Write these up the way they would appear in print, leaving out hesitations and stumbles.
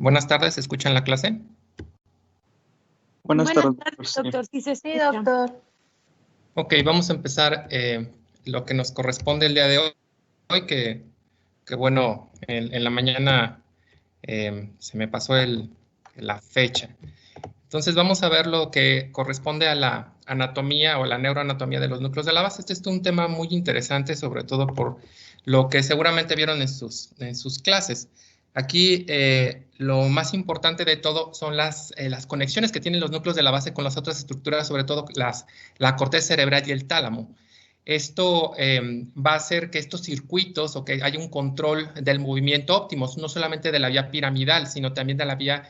Buenas tardes, ¿escuchan la clase? Buenas tardes, doctor. Sí, Sí, doctor. Ok, vamos a empezar lo que nos corresponde el día de hoy, que bueno, en la mañana se me pasó la fecha. Entonces vamos a ver lo que corresponde a la anatomía o la neuroanatomía de los núcleos de la base. Este es un tema muy interesante, sobre todo por lo que seguramente vieron en sus clases. Aquí lo más importante de todo son las conexiones que tienen los núcleos de la base con las otras estructuras, sobre todo la corteza cerebral y el tálamo. Esto va a hacer que estos circuitos o que haya un control del movimiento óptimo, no solamente de la vía piramidal, sino también de la vía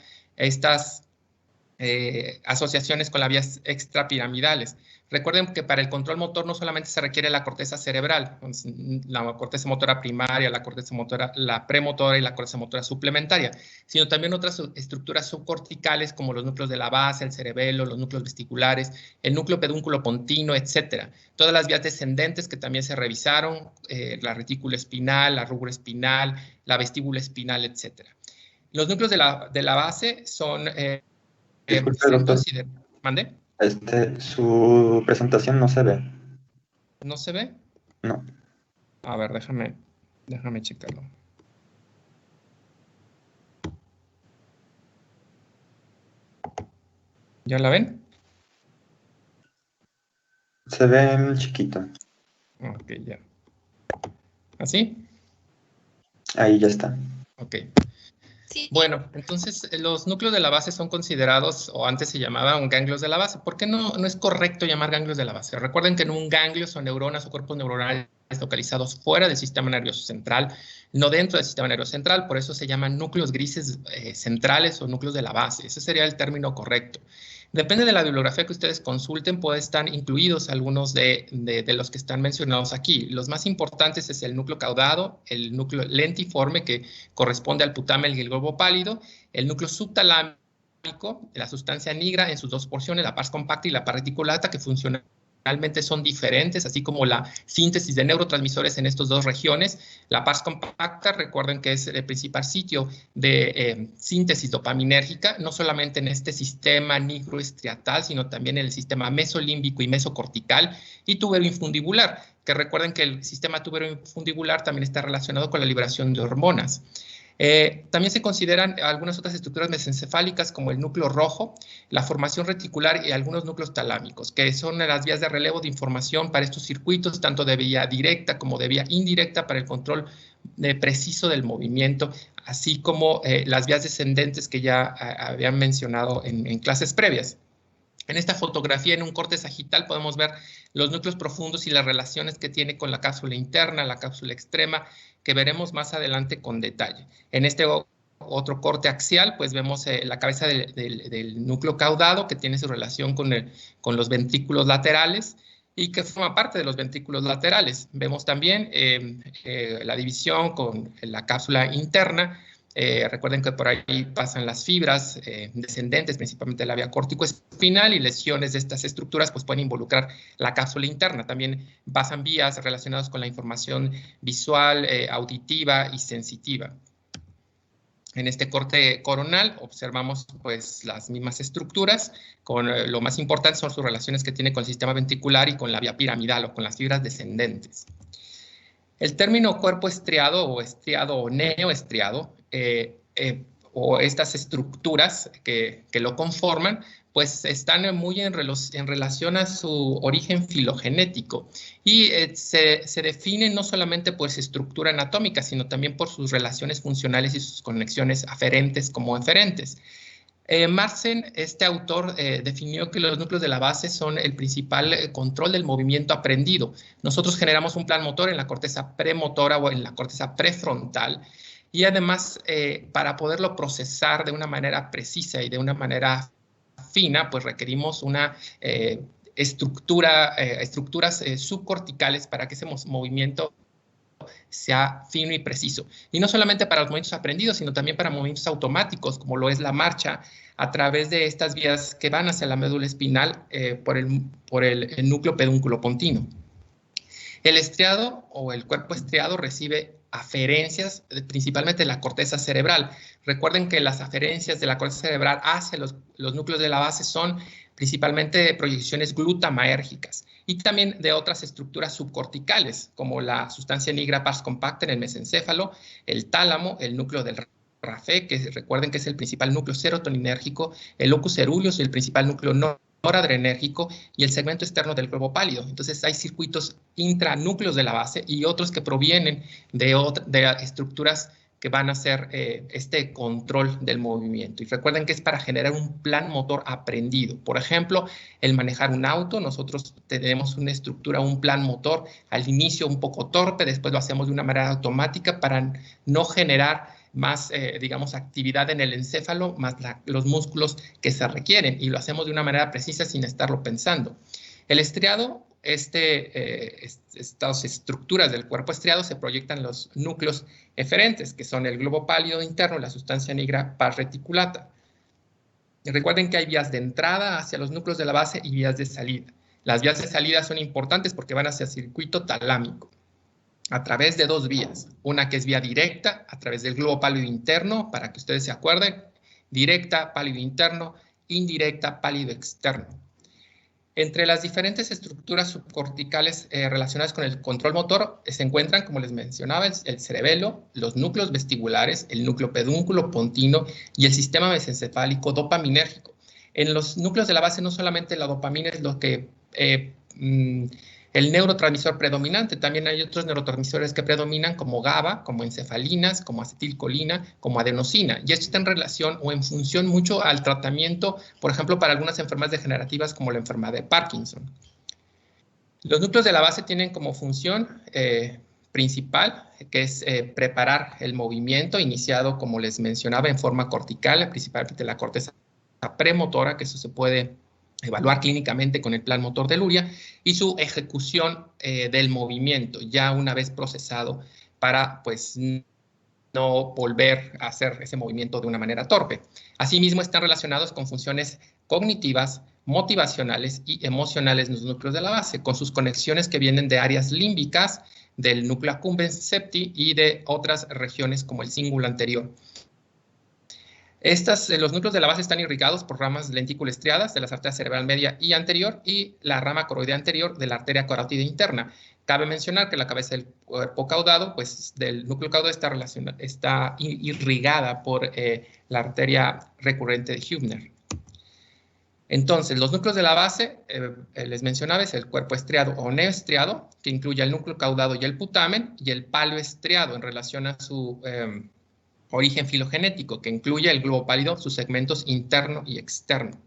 asociaciones con las vías extrapiramidales. Recuerden que para el control motor no solamente se requiere la corteza cerebral, la corteza motora primaria, la corteza motora, la premotora y la corteza motora suplementaria, sino también otras estructuras subcorticales como los núcleos de la base, el cerebelo, los núcleos vesticulares, el núcleo pedúnculo pontino, etcétera. Todas las vías descendentes que también se revisaron, la retícula espinal, la rúgula espinal, la vestíbula espinal, etcétera. Los núcleos de la base son Disculpe, doctor. ¿Mande? Su presentación no se ve. ¿No se ve? No. A ver, déjame checarlo. ¿Ya la ven? Se ve chiquito. Ok, ya. ¿Así? Ahí ya está. Ok. Sí. Bueno, entonces los núcleos de la base son considerados, o antes se llamaban ganglios de la base. ¿Por qué no es correcto llamar ganglios de la base? Recuerden que en un ganglio son neuronas o cuerpos neuronales localizados fuera del sistema nervioso central, no dentro del sistema nervioso central, por eso se llaman núcleos grises centrales o núcleos de la base. Ese sería el término correcto. Depende de la bibliografía que ustedes consulten, pueden estar incluidos algunos de los que están mencionados aquí. Los más importantes es el núcleo caudado, el núcleo lentiforme, que corresponde al putamen y el globo pálido, el núcleo subtalámico, la sustancia nigra en sus dos porciones, la pars compacta y la pars reticulata, que funcionalmente son diferentes, así como la síntesis de neurotransmisores en estas dos regiones. La pars compacta, recuerden que es el principal sitio de síntesis dopaminérgica, no solamente en este sistema nigroestriatal, sino también en el sistema mesolímbico y mesocortical, y tuberoinfundibular, que recuerden que el sistema tuberoinfundibular también está relacionado con la liberación de hormonas. También se consideran algunas otras estructuras mesencefálicas como el núcleo rojo, la formación reticular y algunos núcleos talámicos, que son las vías de relevo de información para estos circuitos, tanto de vía directa como de vía indirecta para el control preciso del movimiento, así como las vías descendentes que ya habían mencionado en clases previas. En esta fotografía, en un corte sagital, podemos ver los núcleos profundos y las relaciones que tiene con la cápsula interna, la cápsula extrema, que veremos más adelante con detalle. En este otro corte axial, pues vemos la cabeza del núcleo caudado, que tiene su relación con los ventrículos laterales y que forma parte de los ventrículos laterales. Vemos también la división con la cápsula interna. Recuerden que por ahí pasan las fibras descendentes, principalmente de la vía córtico-espinal, y lesiones de estas estructuras pues pueden involucrar la cápsula interna. También pasan vías relacionadas con la información visual, auditiva y sensitiva. En este corte coronal observamos pues las mismas estructuras, con lo más importante son sus relaciones que tiene con el sistema ventricular y con la vía piramidal o con las fibras descendentes. El término cuerpo estriado o neoestriado o estas estructuras que lo conforman, pues están muy en relación a su origen filogenético y se definen no solamente por su estructura anatómica, sino también por sus relaciones funcionales y sus conexiones aferentes como eferentes. Marsen, este autor, definió que los núcleos de la base son el principal control del movimiento aprendido. Nosotros generamos un plan motor en la corteza premotora o en la corteza prefrontal y además para poderlo procesar de una manera precisa y de una manera fina, pues requerimos una estructuras subcorticales para que ese movimiento sea fino y preciso. Y no solamente para los movimientos aprendidos, sino también para movimientos automáticos, como lo es la marcha, a través de estas vías que van hacia la médula espinal por el núcleo pedúnculo pontino. El estriado o el cuerpo estriado recibe aferencias, principalmente de la corteza cerebral. Recuerden que las aferencias de la corteza cerebral hacia los núcleos de la base son principalmente proyecciones glutamayérgicas y también de otras estructuras subcorticales, como la sustancia nigra pars compacta en el mesencéfalo, el tálamo, el núcleo del RAFE, que recuerden que es el principal núcleo serotoninérgico, el locus ceruleus, el principal núcleo noradrenérgico y el segmento externo del globo pálido. Entonces hay circuitos intranúcleos de la base y otros que provienen de estructuras que van a hacer este control del movimiento. Y recuerden que es para generar un plan motor aprendido. Por ejemplo, el manejar un auto, nosotros tenemos una estructura, un plan motor, al inicio un poco torpe, después lo hacemos de una manera automática para no generar más, digamos, actividad en el encéfalo, más los músculos que se requieren, y lo hacemos de una manera precisa sin estarlo pensando. El estriado, estas estructuras del cuerpo estriado se proyectan en los núcleos eferentes, que son el globo pálido interno, la sustancia nigra pars reticulata. Y recuerden que hay vías de entrada hacia los núcleos de la base y vías de salida. Las vías de salida son importantes porque van hacia el circuito talámico, a través de dos vías. Una que es vía directa, a través del globo pálido interno, para que ustedes se acuerden, directa, pálido interno, indirecta, pálido externo. Entre las diferentes estructuras subcorticales relacionadas con el control motor se encuentran, como les mencionaba, el cerebelo, los núcleos vestibulares, el núcleo pedúnculo pontino y el sistema mesencefálico dopaminérgico. En los núcleos de la base no solamente la dopamina es lo que el neurotransmisor predominante, también hay otros neurotransmisores que predominan como GABA, como encefalinas, como acetilcolina, como adenosina. Y esto está en relación o en función mucho al tratamiento, por ejemplo, para algunas enfermedades degenerativas como la enfermedad de Parkinson. Los núcleos de la base tienen como función principal, que es preparar el movimiento iniciado, como les mencionaba, en forma cortical, principalmente la corteza premotora, que eso se puede evaluar clínicamente con el plan motor de Luria, y su ejecución del movimiento, ya una vez procesado para, pues, no volver a hacer ese movimiento de una manera torpe. Asimismo, están relacionados con funciones cognitivas, motivacionales y emocionales en los núcleos de la base, con sus conexiones que vienen de áreas límbicas, del núcleo accumbens septi y de otras regiones como el cíngulo anterior. Los núcleos de la base están irrigados por ramas lentículo-estriadas de las arterias cerebral media y anterior y la rama coroidea anterior de la arteria carótida interna. Cabe mencionar que la cabeza del cuerpo caudado, pues del núcleo caudado está irrigada por la arteria recurrente de Hübner. Entonces, los núcleos de la base, les mencionaba, es el cuerpo estriado o neoestriado, que incluye el núcleo caudado y el putamen, y el paloestriado en relación a su origen filogenético, que incluye el globo pálido, sus segmentos interno y externo.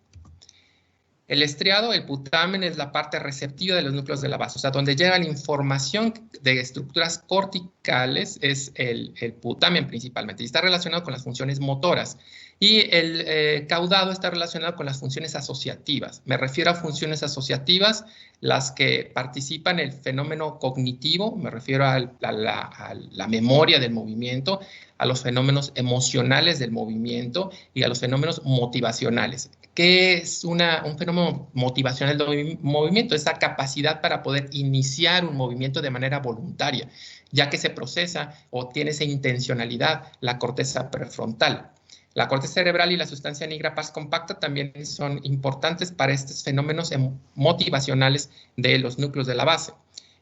El estriado, el putamen, es la parte receptiva de los núcleos de la base, o sea, donde llega la información de estructuras corticales es el putamen principalmente, y está relacionado con las funciones motoras. Y el caudado está relacionado con las funciones asociativas. Me refiero a funciones asociativas, las que participan en el fenómeno cognitivo, me refiero a la memoria del movimiento, a los fenómenos emocionales del movimiento y a los fenómenos motivacionales. ¿Qué es un fenómeno motivacional del movimiento? Esa capacidad para poder iniciar un movimiento de manera voluntaria, ya que se procesa o tiene esa intencionalidad la corteza prefrontal. La corteza cerebral y la sustancia nigra pars compacta también son importantes para estos fenómenos motivacionales de los núcleos de la base.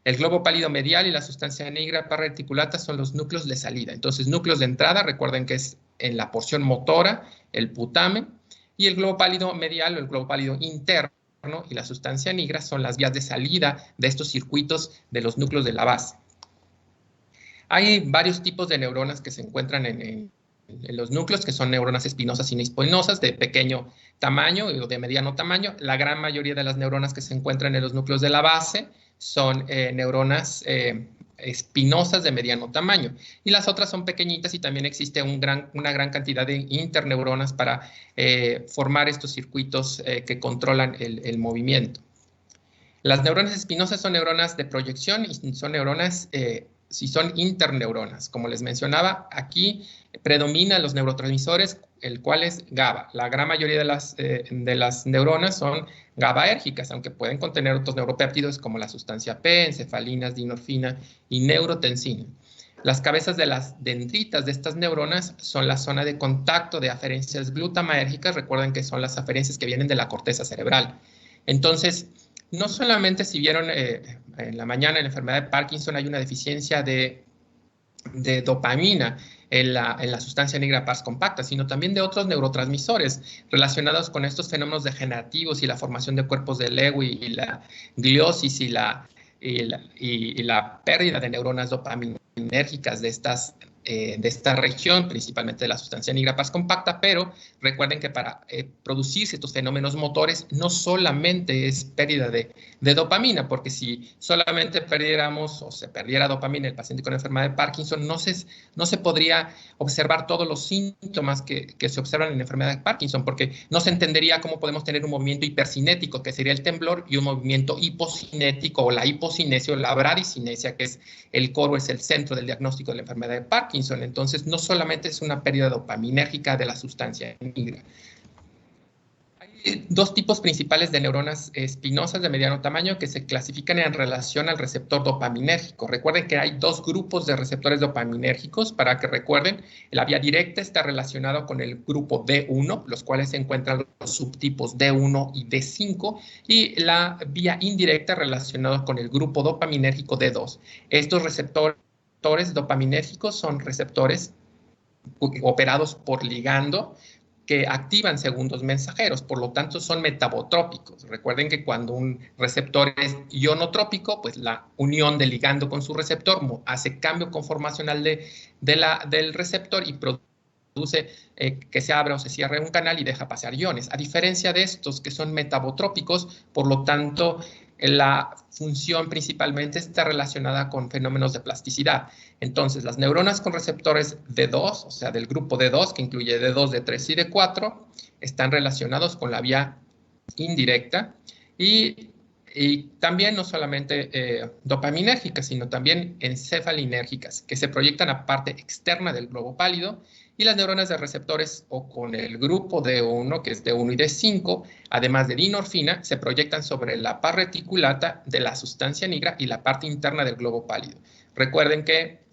El globo pálido medial y la sustancia nigra pars reticulata son los núcleos de salida. Entonces, núcleos de entrada, recuerden que es en la porción motora, el putamen, y el globo pálido medial o el globo pálido interno y la sustancia nigra son las vías de salida de estos circuitos de los núcleos de la base. Hay varios tipos de neuronas que se encuentran en los núcleos, que son neuronas espinosas y no espinosas, de pequeño tamaño o de mediano tamaño. La gran mayoría de las neuronas que se encuentran en los núcleos de la base son neuronas espinosas de mediano tamaño. Y las otras son pequeñitas y también existe una gran cantidad de interneuronas para formar estos circuitos que controlan el movimiento. Las neuronas espinosas son neuronas de proyección y son neuronas si son interneuronas. Como les mencionaba, aquí predominan los neurotransmisores, el cual es GABA. La gran mayoría de las neuronas son GABAérgicas, aunque pueden contener otros neuropéptidos como la sustancia P, encefalinas, dinorfina y neurotensina. Las cabezas de las dendritas de estas neuronas son la zona de contacto de aferencias glutamatérgicas. Recuerden que son las aferencias que vienen de la corteza cerebral. Entonces, no solamente si vieron en la mañana en la enfermedad de Parkinson hay una deficiencia de dopamina en la sustancia negra pars compacta, sino también de otros neurotransmisores relacionados con estos fenómenos degenerativos y la formación de cuerpos de Lewy y la gliosis y la pérdida de neuronas dopaminérgicas de esta región, principalmente de la sustancia negra pars compacta, pero recuerden que para producirse estos fenómenos motores no solamente es pérdida de dopamina, porque si solamente perdiéramos o se perdiera dopamina en el paciente con enfermedad de Parkinson, no se podría observar todos los síntomas que se observan en la enfermedad de Parkinson, porque no se entendería cómo podemos tener un movimiento hipercinético, que sería el temblor, y un movimiento hipocinético o la hipocinesia o la bradicinesia, que es el core, es el centro del diagnóstico de la enfermedad de Parkinson. Entonces, no solamente es una pérdida dopaminérgica de la sustancia negra. Hay dos tipos principales de neuronas espinosas de mediano tamaño que se clasifican en relación al receptor dopaminérgico. Recuerden que hay dos grupos de receptores dopaminérgicos. Para que recuerden, la vía directa está relacionada con el grupo D1, los cuales se encuentran los subtipos D1 y D5, y la vía indirecta relacionada con el grupo dopaminérgico D2. Estos receptores dopaminérgicos son receptores operados por ligando que activan segundos mensajeros, por lo tanto son metabotrópicos. Recuerden que cuando un receptor es ionotrópico, pues la unión del ligando con su receptor hace cambio conformacional del receptor y produce que se abra o se cierre un canal y deja pasar iones. A diferencia de estos que son metabotrópicos, por lo tanto, la función principalmente está relacionada con fenómenos de plasticidad. Entonces, las neuronas con receptores D2, o sea, del grupo D2, que incluye D2, D3 y D4, están relacionados con la vía indirecta y también no solamente dopaminérgicas, sino también encefalinérgicas, que se proyectan a parte externa del globo pálido, y las neuronas de receptores o con el grupo D1, que es D1 y D5, además de dinorfina, se proyectan sobre la par reticulata de la sustancia negra y la parte interna del globo pálido. Recuerden que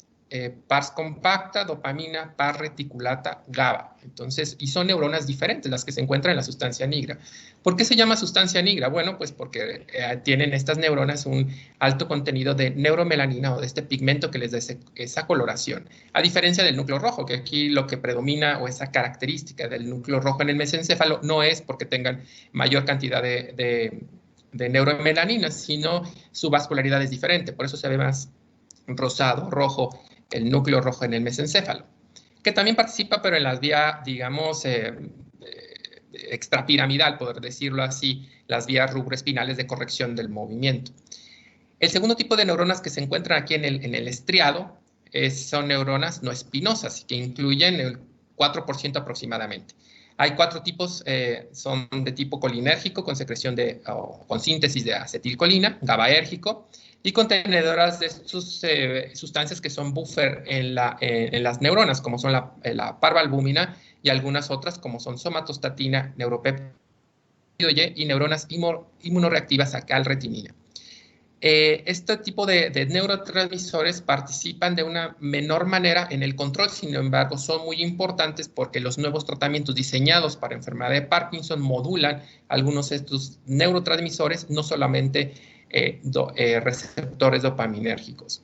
pars compacta, dopamina, par reticulata, GABA. Entonces, y son neuronas diferentes las que se encuentran en la sustancia negra. ¿Por qué se llama sustancia negra? Bueno, pues porque tienen estas neuronas un alto contenido de neuromelanina o de este pigmento que les da esa coloración. A diferencia del núcleo rojo, que aquí lo que predomina o esa característica del núcleo rojo en el mesencéfalo no es porque tengan mayor cantidad de neuromelanina, sino su vascularidad es diferente. Por eso se ve más rosado, rojo, el núcleo rojo en el mesencéfalo, que también participa, pero en las vías, digamos, extrapiramidal, poder decirlo así, las vías rubroespinales de corrección del movimiento. El segundo tipo de neuronas que se encuentran aquí en el estriado son neuronas no espinosas, que incluyen el 4% aproximadamente. Hay 4 tipos, son de tipo colinérgico, con secreción con síntesis de acetilcolina, GABAérgico, y contenedoras de sus sustancias que son buffer en las neuronas, como son la parvalbúmina y algunas otras, como son somatostatina, neuropéptido Y y neuronas inmunoreactivas a calretinina. Este tipo de neurotransmisores participan de una menor manera en el control, sin embargo, son muy importantes porque los nuevos tratamientos diseñados para enfermedad de Parkinson modulan algunos de estos neurotransmisores, no solamente receptores dopaminérgicos.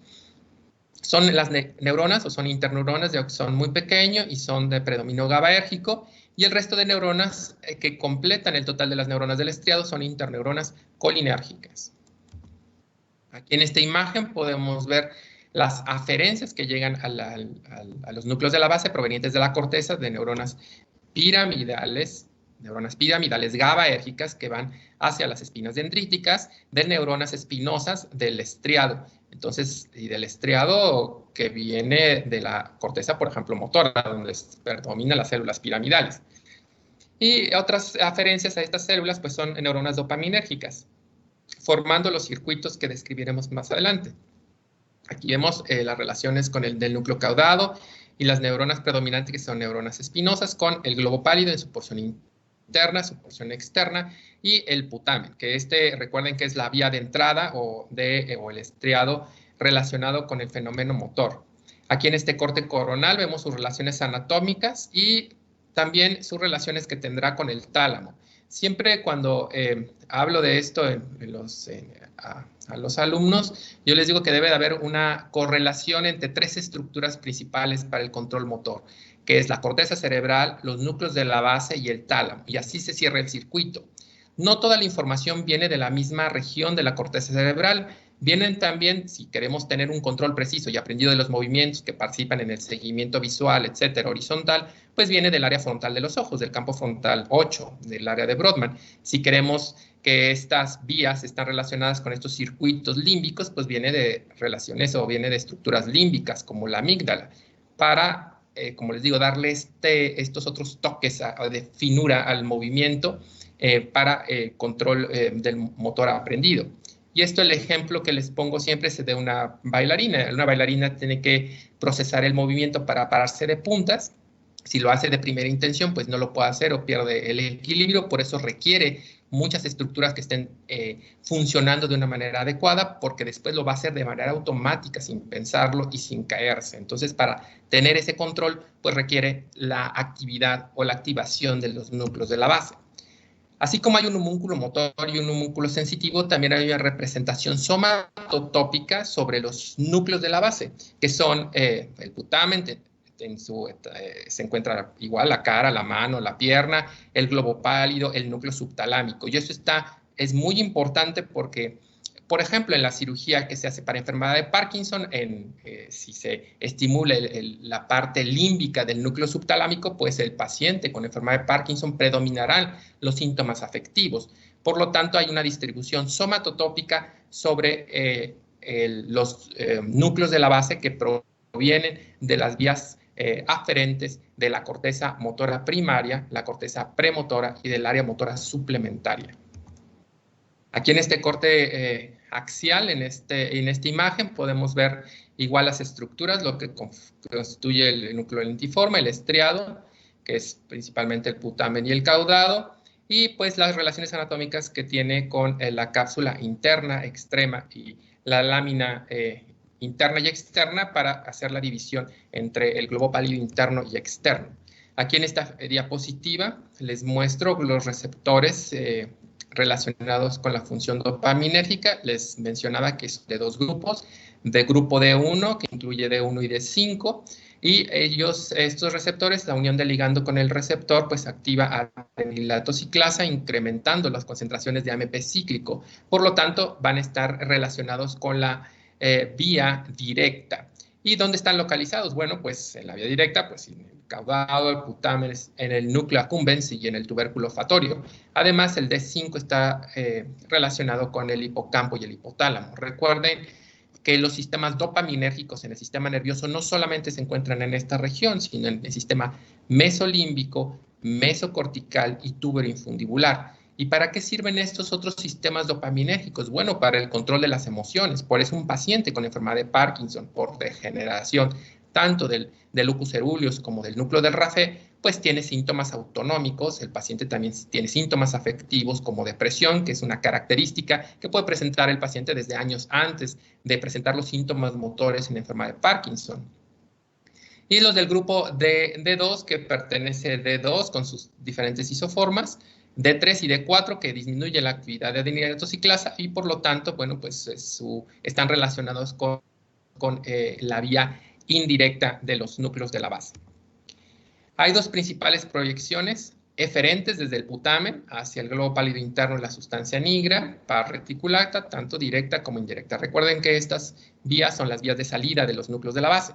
Son las neuronas o son interneuronas, son muy pequeños y son de predominio GABAérgico, y el resto de neuronas que completan el total de las neuronas del estriado son interneuronas colinérgicas. Aquí en esta imagen podemos ver las aferencias que llegan a los núcleos de la base provenientes de la corteza de neuronas piramidales GABAérgicas que van hacia las espinas dendríticas, de neuronas espinosas del estriado. Entonces, y del estriado que viene de la corteza, por ejemplo, motora, donde predominan las células piramidales. Y otras aferencias a estas células pues son neuronas dopaminérgicas, formando los circuitos que describiremos más adelante. Aquí vemos las relaciones con el del núcleo caudado y las neuronas predominantes, que son neuronas espinosas, con el globo pálido en su porción interna, su porción externa, y el putamen, que recuerden que es la vía de entrada o el estriado relacionado con el fenómeno motor. Aquí en este corte coronal vemos sus relaciones anatómicas y también sus relaciones que tendrá con el tálamo. Siempre cuando hablo de esto a los alumnos, yo les digo que debe de haber una correlación entre tres estructuras principales para el control motor, que es la corteza cerebral, los núcleos de la base y el tálamo, y así se cierra el circuito. No toda la información viene de la misma región de la corteza cerebral. Vienen también, si queremos tener un control preciso y aprendido de los movimientos que participan en el seguimiento visual, etcétera, horizontal, pues viene del área frontal de los ojos, del campo frontal 8, del área de Brodmann. Si queremos que estas vías están relacionadas con estos circuitos límbicos, pues viene de relaciones o viene de estructuras límbicas, como la amígdala, para, como les digo, darle estos otros toques de finura al movimiento para control del motor aprendido. Y esto, el ejemplo que les pongo siempre es de una bailarina. Una bailarina tiene que procesar el movimiento para pararse de puntas. Si lo hace de primera intención, pues no lo puede hacer o pierde el equilibrio. Por eso requiere muchas estructuras que estén funcionando de una manera adecuada, porque después lo va a hacer de manera automática, sin pensarlo y sin caerse. Entonces, para tener ese control, pues requiere la actividad o la activación de los núcleos de la base. Así como hay un homúnculo motor y un homúnculo sensitivo, también hay una representación somatotópica sobre los núcleos de la base, que son el putamen, se encuentra igual la cara, la mano, la pierna, el globo pálido, el núcleo subtalámico. Y eso es muy importante porque, por ejemplo, en la cirugía que se hace para enfermedad de Parkinson, si se estimula la parte límbica del núcleo subtalámico, pues el paciente con enfermedad de Parkinson predominarán los síntomas afectivos. Por lo tanto, hay una distribución somatotópica sobre los núcleos de la base que provienen de las vías aferentes de la corteza motora primaria, la corteza premotora y del área motora suplementaria. Aquí en este corte axial, en esta imagen, podemos ver igual las estructuras, lo que constituye el núcleo lentiforme, el estriado, que es principalmente el putamen y el caudado, y pues las relaciones anatómicas que tiene con la cápsula interna, extrema y la lámina interna y externa para hacer la división entre el globo pálido interno y externo. Aquí en esta diapositiva les muestro los receptores relacionados con la función dopaminérgica. Les mencionaba que es de dos grupos, de grupo D1, que incluye D1 y D5, y estos receptores, la unión del ligando con el receptor, pues activa adenilato ciclasa, incrementando las concentraciones de AMP cíclico. Por lo tanto, van a estar relacionados con la vía directa. ¿Y dónde están localizados? Bueno, pues en la vía directa, pues en el caudado, el putamen, en el núcleo accumbens y en el tubérculo olfatorio. Además, el D5 está relacionado con el hipocampo y el hipotálamo. Recuerden que los sistemas dopaminérgicos en el sistema nervioso no solamente se encuentran en esta región, sino en el sistema mesolímbico, mesocortical y tuberoinfundibular. ¿Y para qué sirven estos otros sistemas dopaminérgicos? Bueno, para el control de las emociones. Por eso un paciente con enfermedad de Parkinson por degeneración, tanto del locus coeruleus como del núcleo del RAFE, pues tiene síntomas autonómicos. El paciente también tiene síntomas afectivos como depresión, que es una característica que puede presentar el paciente desde años antes de presentar los síntomas motores en enfermedad de Parkinson. Y los del grupo D2, que pertenece a D2 con sus diferentes isoformas, D3 y D4, que disminuye la actividad de adenilato ciclasa y por lo tanto, bueno, pues están relacionados con la vía indirecta de los núcleos de la base. Hay dos principales proyecciones eferentes desde el putamen hacia el globo pálido interno de la sustancia nigra, par reticulata, tanto directa como indirecta. Recuerden que estas vías son las vías de salida de los núcleos de la base.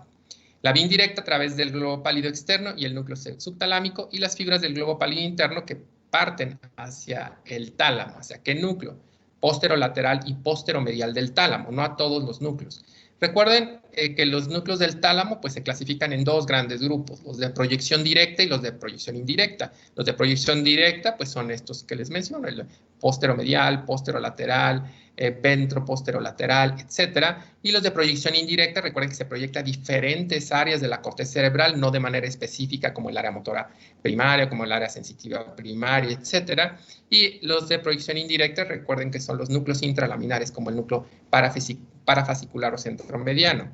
La vía indirecta a través del globo pálido externo y el núcleo subtalámico y las fibras del globo pálido interno que parten hacia el tálamo. ¿Hacia qué núcleo? Posterolateral y posteromedial del tálamo, no a todos los núcleos. Recuerden que los núcleos del tálamo pues, se clasifican en dos grandes grupos, los de proyección directa y los de proyección indirecta. Los de proyección directa pues, son estos que les menciono, el posteromedial, posterolateral, ventroposterolateral, etcétera. Y los de proyección indirecta, recuerden que se proyecta a diferentes áreas de la corteza cerebral, no de manera específica como el área motora primaria, como el área sensitiva primaria, etcétera. Y los de proyección indirecta, recuerden que son los núcleos intralaminares, como el núcleo parafascicular o centromediano.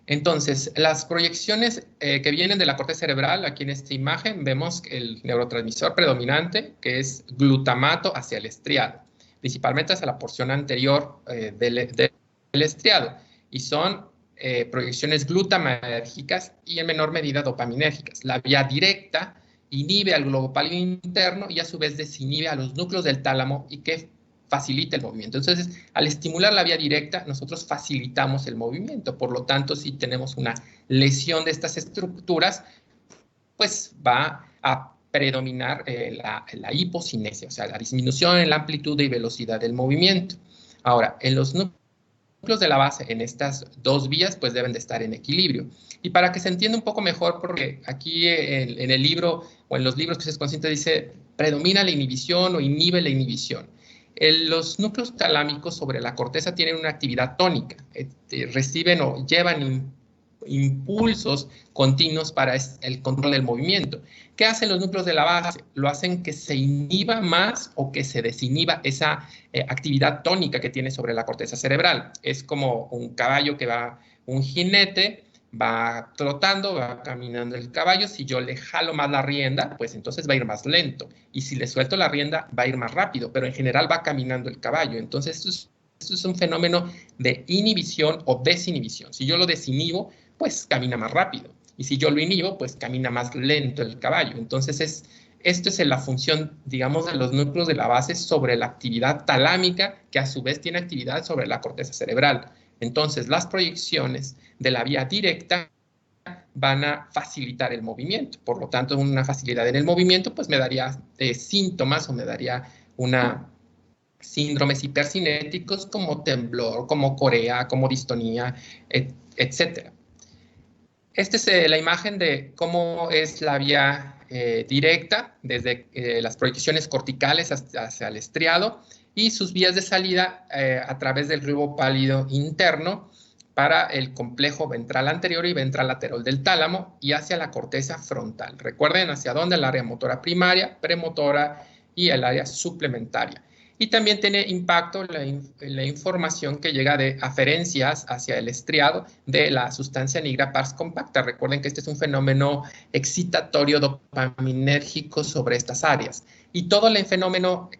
Entonces, las proyecciones que vienen de la corteza cerebral, aquí en esta imagen vemos el neurotransmisor predominante, que es glutamato hacia el estriado, principalmente hacia la porción anterior del estriado, y son proyecciones glutaminérgicas y en menor medida dopaminérgicas. La vía directa inhibe al globo pálido interno y a su vez desinhibe a los núcleos del tálamo y que facilita el movimiento. Entonces, al estimular la vía directa, nosotros facilitamos el movimiento. Por lo tanto, si tenemos una lesión de estas estructuras, pues va a predominar la hipocinesia, o sea, la disminución en la amplitud y velocidad del movimiento. Ahora, en los núcleos de la base, en estas dos vías, pues deben de estar en equilibrio. Y para que se entienda un poco mejor, porque aquí en el libro o en los libros que se es consciente dice predomina la inhibición o inhibe la inhibición. Los núcleos talámicos sobre la corteza tienen una actividad tónica, reciben o llevan impulsos continuos para el control del movimiento. ¿Qué hacen los núcleos de la base? Lo hacen que se inhiba más o que se desinhiba esa actividad tónica que tiene sobre la corteza cerebral. Es como un caballo que va, un jinete, va trotando, va caminando el caballo. Si yo le jalo más la rienda, pues entonces va a ir más lento. Y si le suelto la rienda, va a ir más rápido, pero en general va caminando el caballo. Entonces, esto es un fenómeno de inhibición o desinhibición. Si yo lo desinhibo, pues camina más rápido. Y si yo lo inhibo, pues camina más lento el caballo. Entonces, esto es la función, digamos, de los núcleos de la base sobre la actividad talámica, que a su vez tiene actividad sobre la corteza cerebral. Entonces, las proyecciones de la vía directa van a facilitar el movimiento. Por lo tanto, una facilidad en el movimiento, pues me daría síntomas o me daría una síndromes hipercinéticos como temblor, como corea, como distonía, etc. Esta es la imagen de cómo es la vía directa, desde las proyecciones corticales hacia el estriado y sus vías de salida a través del globo pálido interno para el complejo ventral anterior y ventral lateral del tálamo y hacia la corteza frontal. Recuerden hacia dónde el área motora primaria, premotora y el área suplementaria. Y también tiene impacto la información que llega de aferencias hacia el estriado de la sustancia nigra pars compacta. Recuerden que este es un fenómeno excitatorio dopaminérgico sobre estas áreas. Y todo el fenómeno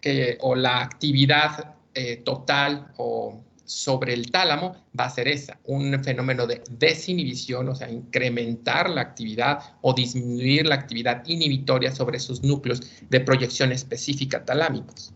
o la actividad total o sobre el tálamo va a ser esa, un fenómeno de desinhibición, o sea, incrementar la actividad o disminuir la actividad inhibitoria sobre sus núcleos de proyección específica talámicos.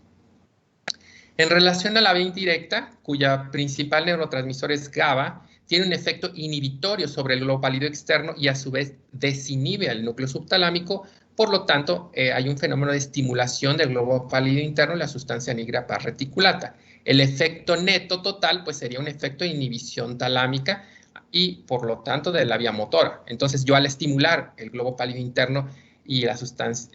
En relación a la vía indirecta, cuya principal neurotransmisor es GABA, tiene un efecto inhibitorio sobre el globo pálido externo y a su vez desinhibe al núcleo subtalámico. Por lo tanto, hay un fenómeno de estimulación del globo pálido interno y la sustancia nigra pars reticulata. El efecto neto total pues sería un efecto de inhibición talámica y por lo tanto de la vía motora. Entonces yo al estimular el globo pálido interno y la sustancia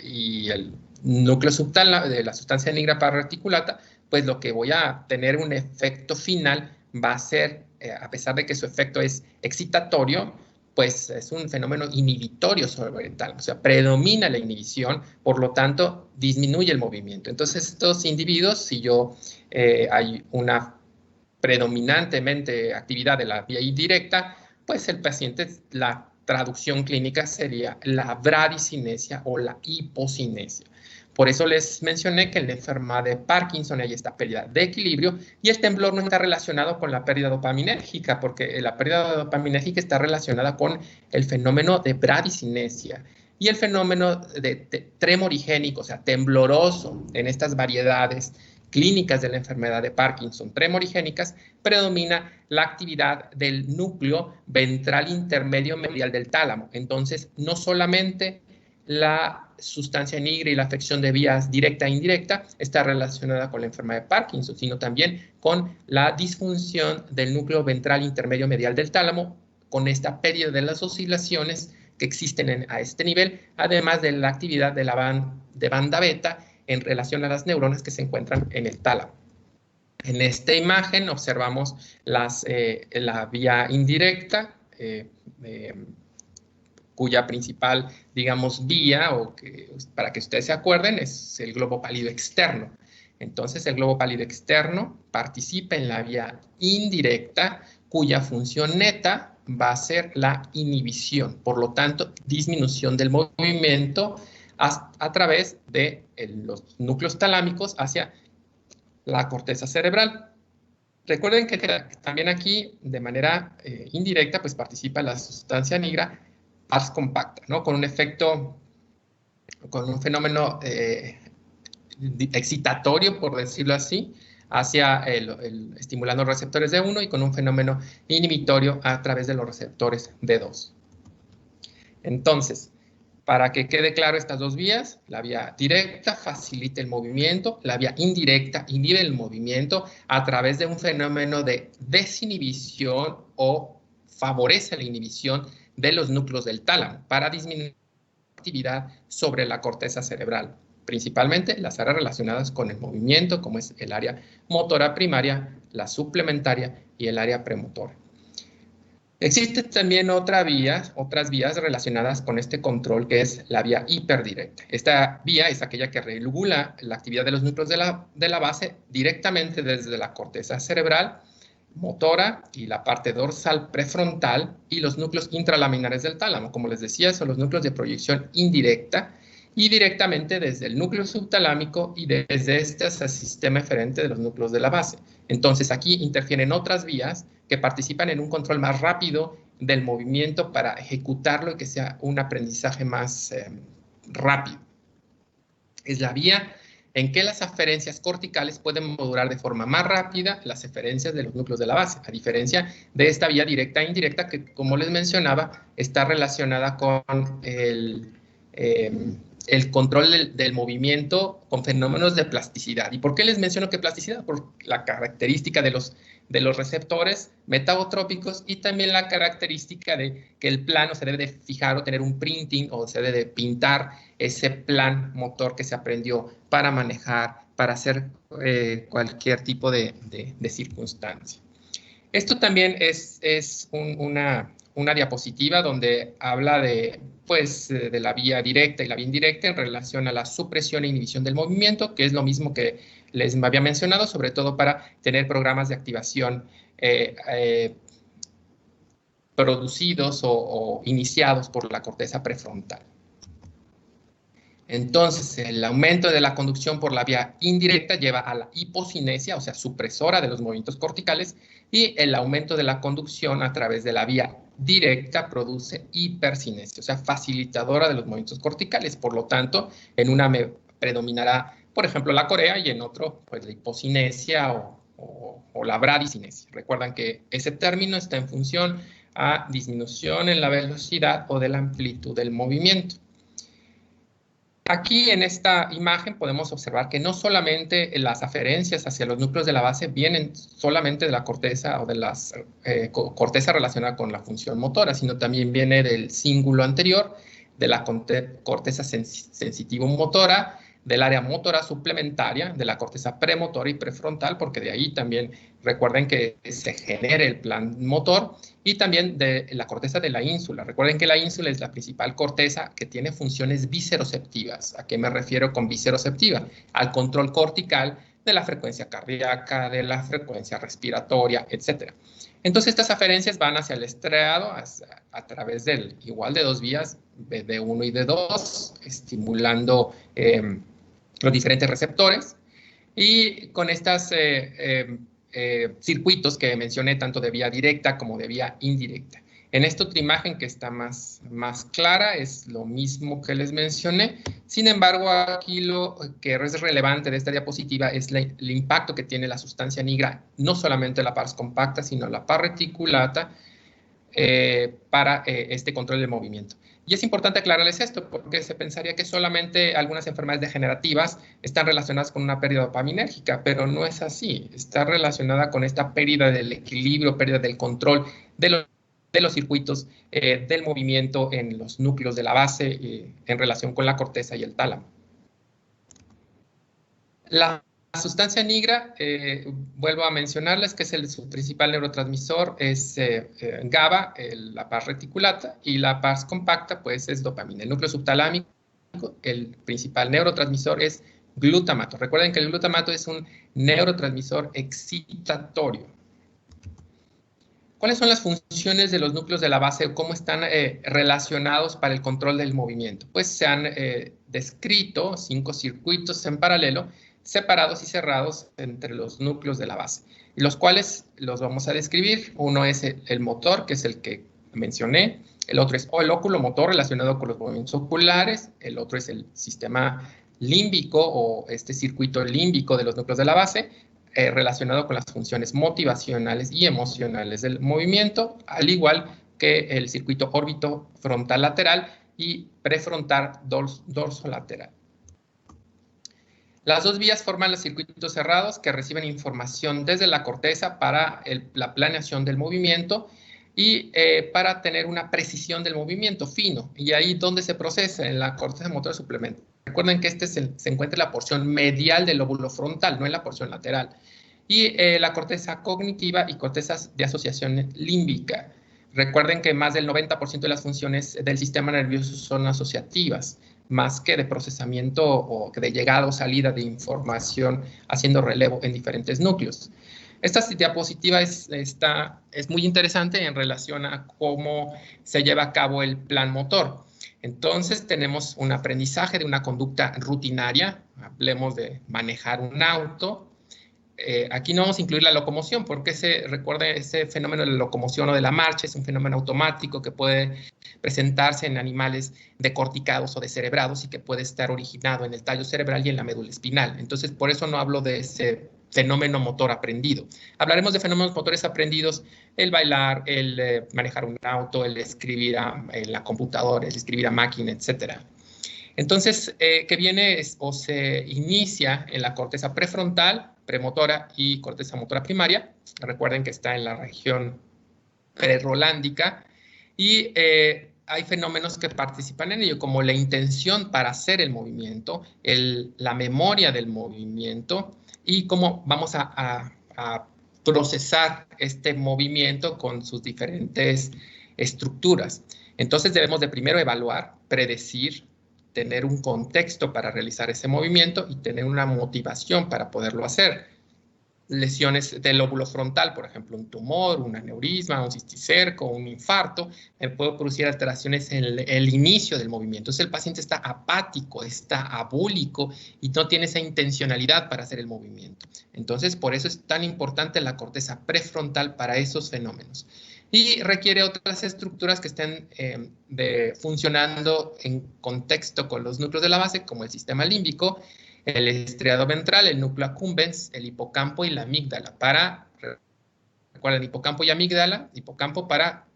y el núcleo subtalámico de la sustancia nigra pars reticulata, pues lo que voy a tener un efecto final va a ser, a pesar de que su efecto es excitatorio, pues es un fenómeno inhibitorio sobre el tálamo, o sea, predomina la inhibición, por lo tanto, disminuye el movimiento. Entonces, estos individuos, si hay una predominantemente actividad de la vía indirecta, pues el paciente, la traducción clínica sería la bradicinesia o la hipocinesia. Por eso les mencioné que en la enfermedad de Parkinson hay esta pérdida de equilibrio y el temblor no está relacionado con la pérdida dopaminérgica, porque la pérdida dopaminérgica está relacionada con el fenómeno de bradicinesia y el fenómeno de tremorigénico, o sea, tembloroso en estas variedades clínicas de la enfermedad de Parkinson tremorigénicas, predomina la actividad del núcleo ventral intermedio medial del tálamo. Entonces, no solamente la sustancia nigra y la afección de vías directa e indirecta está relacionada con la enfermedad de Parkinson, sino también con la disfunción del núcleo ventral intermedio medial del tálamo, con esta pérdida de las oscilaciones que existen a este nivel, además de la actividad de de banda beta en relación a las neuronas que se encuentran en el tálamo. En esta imagen observamos la vía indirecta, cuya principal, digamos, vía, para que ustedes se acuerden, es el globo pálido externo. Entonces, el globo pálido externo participa en la vía indirecta, cuya función neta va a ser la inhibición, por lo tanto, disminución del movimiento a través de los núcleos talámicos hacia la corteza cerebral. Recuerden que también aquí, de manera indirecta, pues participa la sustancia negra pars compacta, ¿no? Con un efecto, con un fenómeno excitatorio, por decirlo así, hacia estimulando los receptores D1 y con un fenómeno inhibitorio a través de los receptores D2. Entonces, para que quede claro estas dos vías, la vía directa facilita el movimiento, la vía indirecta inhibe el movimiento a través de un fenómeno de desinhibición o favorece la inhibición de los núcleos del tálamo para disminuir la actividad sobre la corteza cerebral, principalmente las áreas relacionadas con el movimiento, como es el área motora primaria, la suplementaria y el área premotora. Existen también otras vías relacionadas con este control, que es la vía hiperdirecta. Esta vía es aquella que regula la actividad de los núcleos de la base directamente desde la corteza cerebral, motora y la parte dorsal prefrontal y los núcleos intralaminares del tálamo. Como les decía, son los núcleos de proyección indirecta y directamente desde el núcleo subtalámico y desde este hasta el sistema eferente de los núcleos de la base. Entonces, aquí interfieren otras vías que participan en un control más rápido del movimiento para ejecutarlo y que sea un aprendizaje más rápido. Es la vía en que las aferencias corticales pueden modular de forma más rápida las eferencias de los núcleos de la base, a diferencia de esta vía directa e indirecta que, como les mencionaba, está relacionada con el control del movimiento con fenómenos de plasticidad. ¿Y por qué les menciono que plasticidad? Por la característica de los receptores metabotrópicos y también la característica de que el plano se debe de fijar o tener un printing o se debe de pintar ese plan motor que se aprendió para manejar, para hacer cualquier tipo de circunstancia. Esto también es una diapositiva donde habla de la vía directa y la vía indirecta en relación a la supresión e inhibición del movimiento, que es lo mismo que les había mencionado, sobre todo para tener programas de activación producidos o iniciados por la corteza prefrontal. Entonces, el aumento de la conducción por la vía indirecta lleva a la hipocinesia, o sea, supresora de los movimientos corticales, y el aumento de la conducción a través de la vía directa produce hipercinesia, o sea, facilitadora de los movimientos corticales. Por lo tanto, en una predominará, por ejemplo, la corea y en otro, pues, la hipocinesia o la bradicinesia. Recuerdan que ese término está en función a disminución en la velocidad o de la amplitud del movimiento. Aquí en esta imagen podemos observar que no solamente las aferencias hacia los núcleos de la base vienen solamente de la corteza o de las corteza relacionada con la función motora, sino también viene del cíngulo anterior, de la corteza sensitivo-motora, del área motora suplementaria, de la corteza premotora y prefrontal, porque de ahí también recuerden que se genera el plan motor, y también de la corteza de la ínsula. Recuerden que la ínsula es la principal corteza que tiene funciones viceroceptivas. ¿A qué me refiero con viceroceptiva? Al control cortical de la frecuencia cardíaca, de la frecuencia respiratoria, etc. Entonces, estas aferencias van hacia el estriado a través igual de dos vías, D1 y D2, estimulando los diferentes receptores, y con estos circuitos que mencioné, tanto de vía directa como de vía indirecta. En esta otra imagen que está más clara es lo mismo que les mencioné. Sin embargo, aquí lo que es relevante de esta diapositiva es el impacto que tiene la sustancia negra, no solamente la pars compacta, sino la pars reticulata, para este control del movimiento. Y es importante aclararles esto porque se pensaría que solamente algunas enfermedades degenerativas están relacionadas con una pérdida dopaminérgica, pero no es así. Está relacionada con esta pérdida del equilibrio, pérdida del control de los circuitos del movimiento en los núcleos de la base en relación con la corteza y el tálamo. La sustancia negra, vuelvo a mencionarles que su principal neurotransmisor es GABA, la pars reticulata, y la pars compacta pues es dopamina. El núcleo subtalámico, el principal neurotransmisor es glutamato. Recuerden que el glutamato es un neurotransmisor excitatorio. ¿Cuáles son las funciones de los núcleos de la base? ¿Cómo están relacionados para el control del movimiento? Pues se han descrito 5 circuitos en paralelo, separados y cerrados entre los núcleos de la base, y los cuales los vamos a describir. Uno es el motor, que es el que mencioné. El otro es el óculo motor relacionado con los movimientos oculares. El otro es el sistema límbico o este circuito límbico de los núcleos de la base, relacionado con las funciones motivacionales y emocionales del movimiento, al igual que el circuito órbito frontal lateral y prefrontal dorsolateral. Las dos vías forman los circuitos cerrados que reciben información desde la corteza para la planeación del movimiento y para tener una precisión del movimiento fino. Y ahí donde se procesa, en la corteza motora suplementaria. Recuerden que se encuentra en la porción medial del lóbulo frontal, no en la porción lateral. Y la corteza cognitiva y cortezas de asociación límbica. Recuerden que más del 90% de las funciones del sistema nervioso son asociativas, más que de procesamiento o de llegada o salida de información haciendo relevo en diferentes núcleos. Esta diapositiva es muy interesante en relación a cómo se lleva a cabo el plan motor. Entonces, tenemos un aprendizaje de una conducta rutinaria. Hablemos de manejar un auto. Aquí no vamos a incluir la locomoción, porque recuerden, ese fenómeno de la locomoción o de la marcha es un fenómeno automático que puede presentarse en animales decorticados o descerebrados y que puede estar originado en el tallo cerebral y en la médula espinal. Entonces, por eso no hablo de ese fenómeno motor aprendido. Hablaremos de fenómenos motores aprendidos: el bailar, el manejar un auto, el escribir en la computadora, el escribir a máquina, etcétera. Entonces, que viene o se inicia en la corteza prefrontal, premotora y corteza motora primaria. Recuerden que está en la región prerolándica y hay fenómenos que participan en ello, como la intención para hacer el movimiento, la memoria del movimiento y cómo vamos a procesar este movimiento con sus diferentes estructuras. Entonces debemos de primero evaluar, predecir, tener un contexto para realizar ese movimiento y tener una motivación para poderlo hacer. Lesiones del lóbulo frontal, por ejemplo, un tumor, un aneurisma, un cisticerco, un infarto, puede producir alteraciones en el inicio del movimiento. Entonces el paciente está apático, está abúlico y no tiene esa intencionalidad para hacer el movimiento. Entonces, por eso es tan importante la corteza prefrontal para esos fenómenos. Y requiere otras estructuras que estén funcionando en contexto con los núcleos de la base, como el sistema límbico, el estriado ventral, el núcleo accumbens, el hipocampo y la amígdala. Recuerden, hipocampo y amígdala, hipocampo para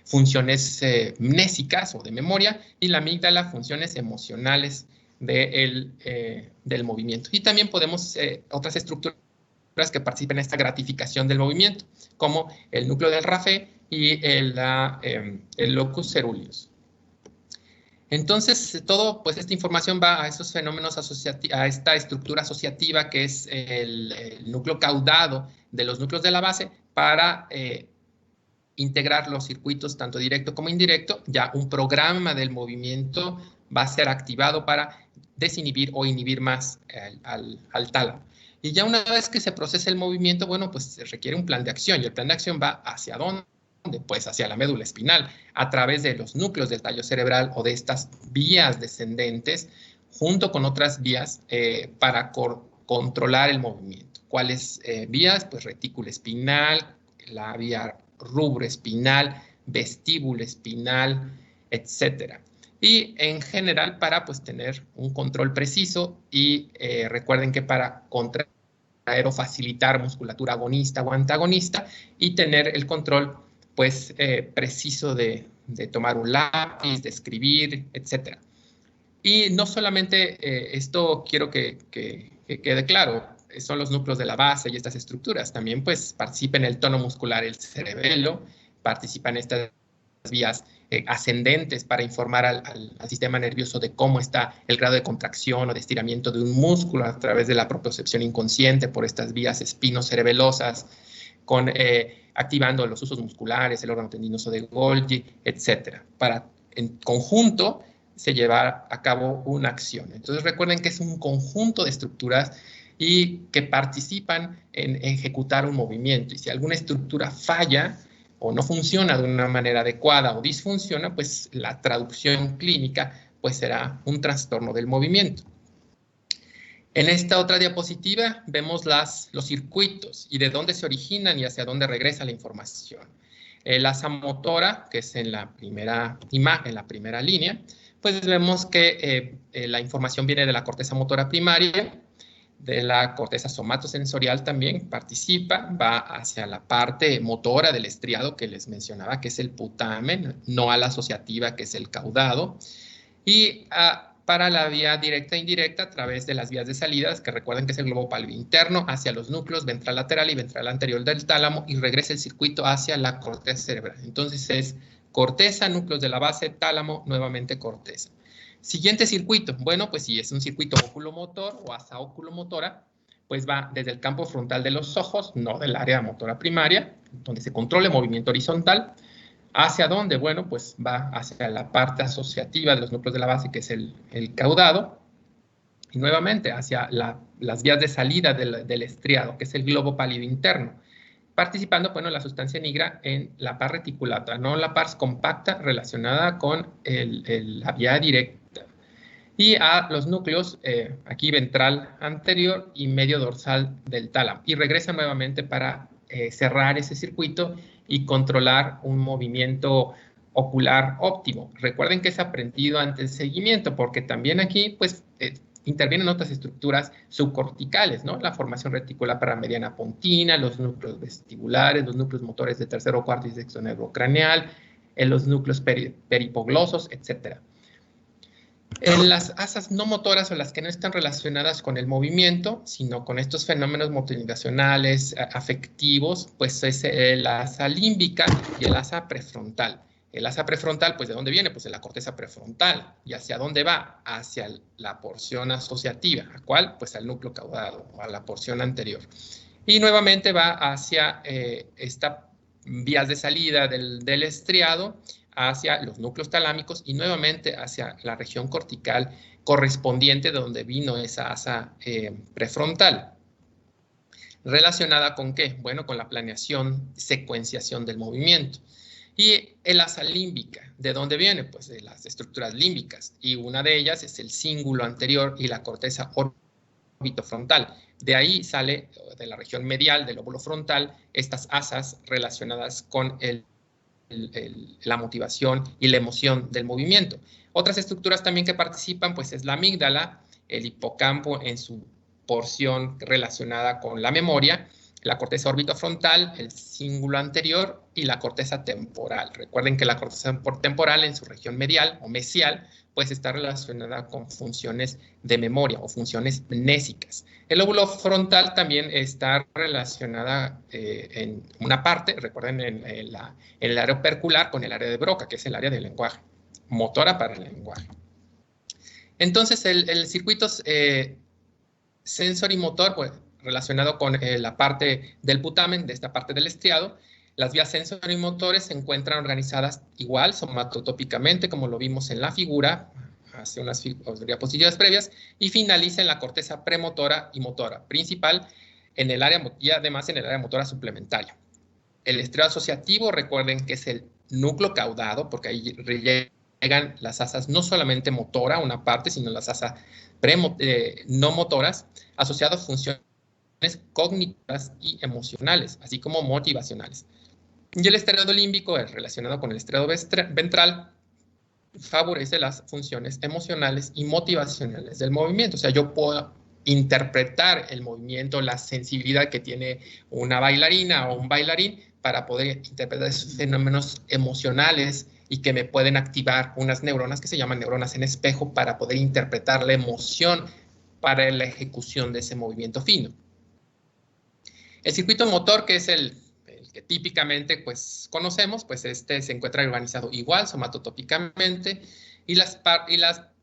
funciones mnésicas o de memoria, y la amígdala, funciones emocionales del movimiento. Y también podemos otras estructuras que participen en esta gratificación del movimiento, como el núcleo del Raphe y el locus ceruleus. Entonces, pues esta información va a esos fenómenos a esta estructura asociativa que es el núcleo caudado de los núcleos de la base para integrar los circuitos tanto directo como indirecto. Ya un programa del movimiento va a ser activado para desinhibir o inhibir más al tálamo. Y ya una vez que se procesa el movimiento, bueno, pues se requiere un plan de acción, y el plan de acción va ¿hacia dónde? Pues hacia la médula espinal, a través de los núcleos del tallo cerebral o de estas vías descendentes, junto con otras vías para controlar el movimiento. ¿Cuáles vías? Pues retículo espinal, la vía rubro espinal, vestíbulo espinal, etcétera. Y en general para pues tener un control preciso y recuerden que para contraer o facilitar musculatura agonista o antagonista y tener el control pues preciso de tomar un lápiz, de escribir, etc. Y no solamente esto quiero que quede claro, son los núcleos de la base y estas estructuras, también pues participa en el tono muscular el cerebelo, participa en estas vías ascendentes para informar al sistema nervioso de cómo está el grado de contracción o de estiramiento de un músculo a través de la propiocepción inconsciente por estas vías espinocerebelosas, activando los usos musculares, el órgano tendinoso de Golgi, etc. Para en conjunto se llevar a cabo una acción. Entonces recuerden que es un conjunto de estructuras y que participan en ejecutar un movimiento. Y si alguna estructura falla o no funciona de una manera adecuada o disfunciona, pues la traducción clínica pues será un trastorno del movimiento. En esta otra diapositiva vemos los circuitos y de dónde se originan y hacia dónde regresa la información. El asa motora, que es en la primera imagen, en la primera línea, pues vemos que la información viene de la corteza motora primaria, de la corteza somatosensorial también participa, va hacia la parte motora del estriado que les mencionaba, que es el putamen, no a la asociativa, que es el caudado, y para la vía directa e indirecta a través de las vías de salidas, que recuerden que es el globo pálido interno, hacia los núcleos ventral lateral y ventral anterior del tálamo, y regresa el circuito hacia la corteza cerebral. Entonces es corteza, núcleos de la base, tálamo, nuevamente corteza. Siguiente circuito. Bueno, pues si es un circuito oculomotor o asa oculomotora, pues va desde el campo frontal de los ojos, no del área motora primaria, donde se controla el movimiento horizontal. ¿Hacia dónde? Bueno, pues va hacia la parte asociativa de los núcleos de la base, que es el caudado, y nuevamente hacia las vías de salida del estriado, que es el globo pálido interno, participando, bueno, la sustancia negra en la par reticulata, no la par compacta relacionada con la vía directa, y a los núcleos, aquí ventral anterior y medio dorsal del tálamo, y regresa nuevamente para cerrar ese circuito y controlar un movimiento ocular óptimo. Recuerden que es aprendido ante el seguimiento, porque también aquí, pues, intervienen otras estructuras subcorticales, ¿no? La formación reticular paramediana pontina, los núcleos vestibulares, los núcleos motores de tercero, cuarto y sexto nervio craneal, los núcleos peripoglosos, etc. En las asas no motoras o las que no están relacionadas con el movimiento, sino con estos fenómenos motivacionales, afectivos, pues es la asa límbica y el asa prefrontal. El asa prefrontal, pues ¿de dónde viene? Pues de la corteza prefrontal. ¿Y hacia dónde va? Hacia la porción asociativa. ¿A cuál? Pues al núcleo caudado, o a la porción anterior. Y nuevamente va hacia estas vías de salida del estriado, hacia los núcleos talámicos y nuevamente hacia la región cortical correspondiente de donde vino esa asa prefrontal. ¿Relacionada con qué? Bueno, con la planeación, secuenciación del movimiento. Y el asa límbica, ¿de dónde viene? Pues de las estructuras límbicas, y una de ellas es el cíngulo anterior y la corteza orbitofrontal. De ahí sale, de la región medial del lóbulo frontal, estas asas relacionadas con la motivación y la emoción del movimiento. Otras estructuras también que participan, pues es la amígdala, el hipocampo en su porción relacionada con la memoria, la corteza orbitofrontal, el cíngulo anterior y la corteza temporal. Recuerden que la corteza temporal en su región medial o mesial pues está relacionada con funciones de memoria o funciones mnésicas. El lóbulo frontal también está relacionada en una parte, recuerden, en el área opercular con el área de Broca, que es el área del lenguaje, motora para el lenguaje. Entonces, el circuito sensorimotor, pues, relacionado con la parte del putamen, de esta parte del estriado. Las vías sensorimotores se encuentran organizadas igual, somatotópicamente, como lo vimos en la figura, hace unas diapositivas previas, y finaliza en la corteza premotora y motora, principal en el área, y además en el área motora suplementaria. El estriado asociativo, recuerden que es el núcleo caudado, porque ahí llegan las asas no solamente motora, una parte, sino las asas no motoras, asociadas a funciones cognitivas y emocionales, así como motivacionales. Y el estriado límbico, relacionado con el estriado ventral, favorece las funciones emocionales y motivacionales del movimiento. O sea, yo puedo interpretar el movimiento, la sensibilidad que tiene una bailarina o un bailarín para poder interpretar esos fenómenos emocionales y que me pueden activar unas neuronas que se llaman neuronas en espejo para poder interpretar la emoción para la ejecución de ese movimiento fino. El circuito motor, que es el que típicamente pues, conocemos, pues este se encuentra organizado igual, somatotópicamente, y las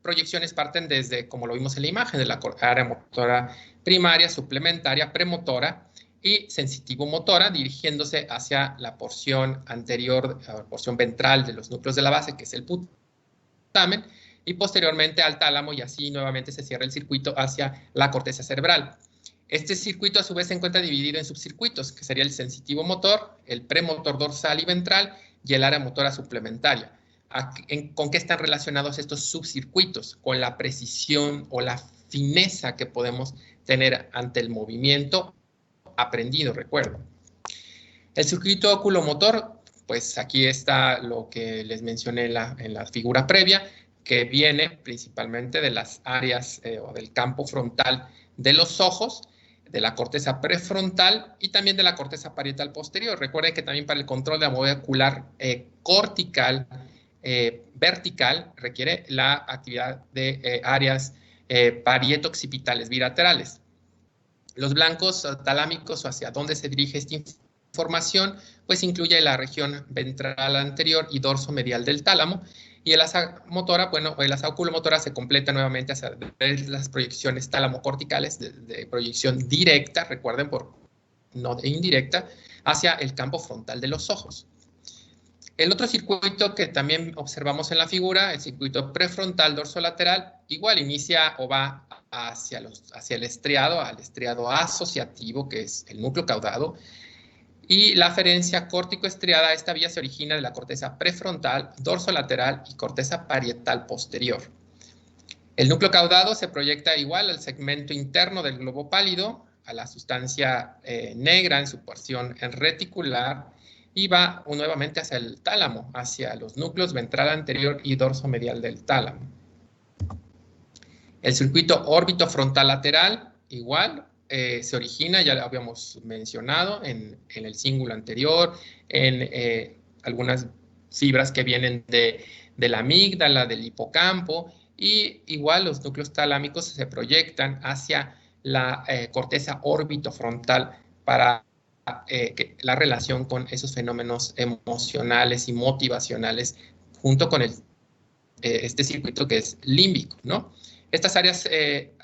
proyecciones parten desde, como lo vimos en la imagen, de la área motora primaria, suplementaria, premotora y sensitivo-motora, dirigiéndose hacia la porción anterior, la porción ventral de los núcleos de la base, que es el putamen, y posteriormente al tálamo, y así nuevamente se cierra el circuito hacia la corteza cerebral. Este circuito a su vez se encuentra dividido en subcircuitos, que sería el sensitivo motor, el premotor dorsal y ventral y el área motora suplementaria. ¿Con qué están relacionados estos subcircuitos? Con la precisión o la fineza que podemos tener ante el movimiento aprendido, recuerdo. El circuito oculomotor, pues aquí está lo que les mencioné en la figura previa, que viene principalmente de las áreas o del campo frontal de los ojos, de la corteza prefrontal y también de la corteza parietal posterior. Recuerden que también para el control de la movilidad ocular cortical, vertical, requiere la actividad de áreas parieto-occipitales bilaterales. Los blancos talámicos, hacia dónde se dirige esta información, pues incluye la región ventral anterior y dorso medial del tálamo, y el asa motora, bueno, el asa oculomotora se completa nuevamente hacia las proyecciones tálamo-corticales de proyección directa, recuerden, no de indirecta, hacia el campo frontal de los ojos. El otro circuito que también observamos en la figura, el circuito prefrontal dorsolateral, igual inicia o va hacia el estriado, al estriado asociativo, que es el núcleo caudado, y la aferencia córtico-estriada, esta vía se origina de la corteza prefrontal, dorsolateral y corteza parietal posterior. El núcleo caudado se proyecta igual al segmento interno del globo pálido, a la sustancia negra en su porción reticular, y va nuevamente hacia el tálamo, hacia los núcleos ventral anterior y dorso medial del tálamo. El circuito órbito frontal lateral, igual, se origina, ya lo habíamos mencionado, en el cíngulo anterior, en algunas fibras que vienen de la amígdala, del hipocampo, y igual los núcleos talámicos se proyectan hacia la corteza orbitofrontal para la relación con esos fenómenos emocionales y motivacionales junto con este circuito que es límbico, ¿no? Estas áreas,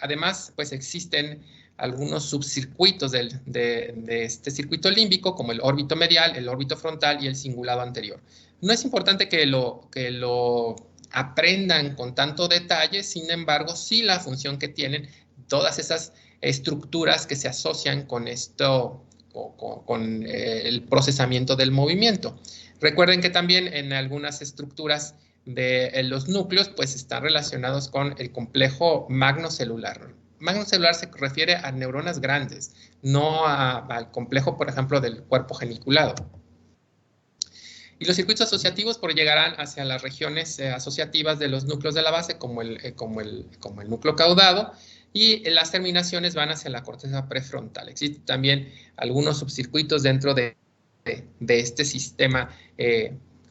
además, pues existen algunos subcircuitos de este circuito límbico, como el órbito medial, el órbito frontal y el cingulado anterior. No es importante que lo aprendan con tanto detalle, sin embargo, sí la función que tienen todas esas estructuras que se asocian con esto, con el procesamiento del movimiento. Recuerden que también en algunas estructuras de los núcleos, pues están relacionados con el complejo magnocelular. Magnocelular se refiere a neuronas grandes, no al complejo, por ejemplo, del cuerpo geniculado. Y los circuitos asociativos llegarán hacia las regiones asociativas de los núcleos de la base, como el núcleo caudado, y las terminaciones van hacia la corteza prefrontal. Existen también algunos subcircuitos dentro de este sistema,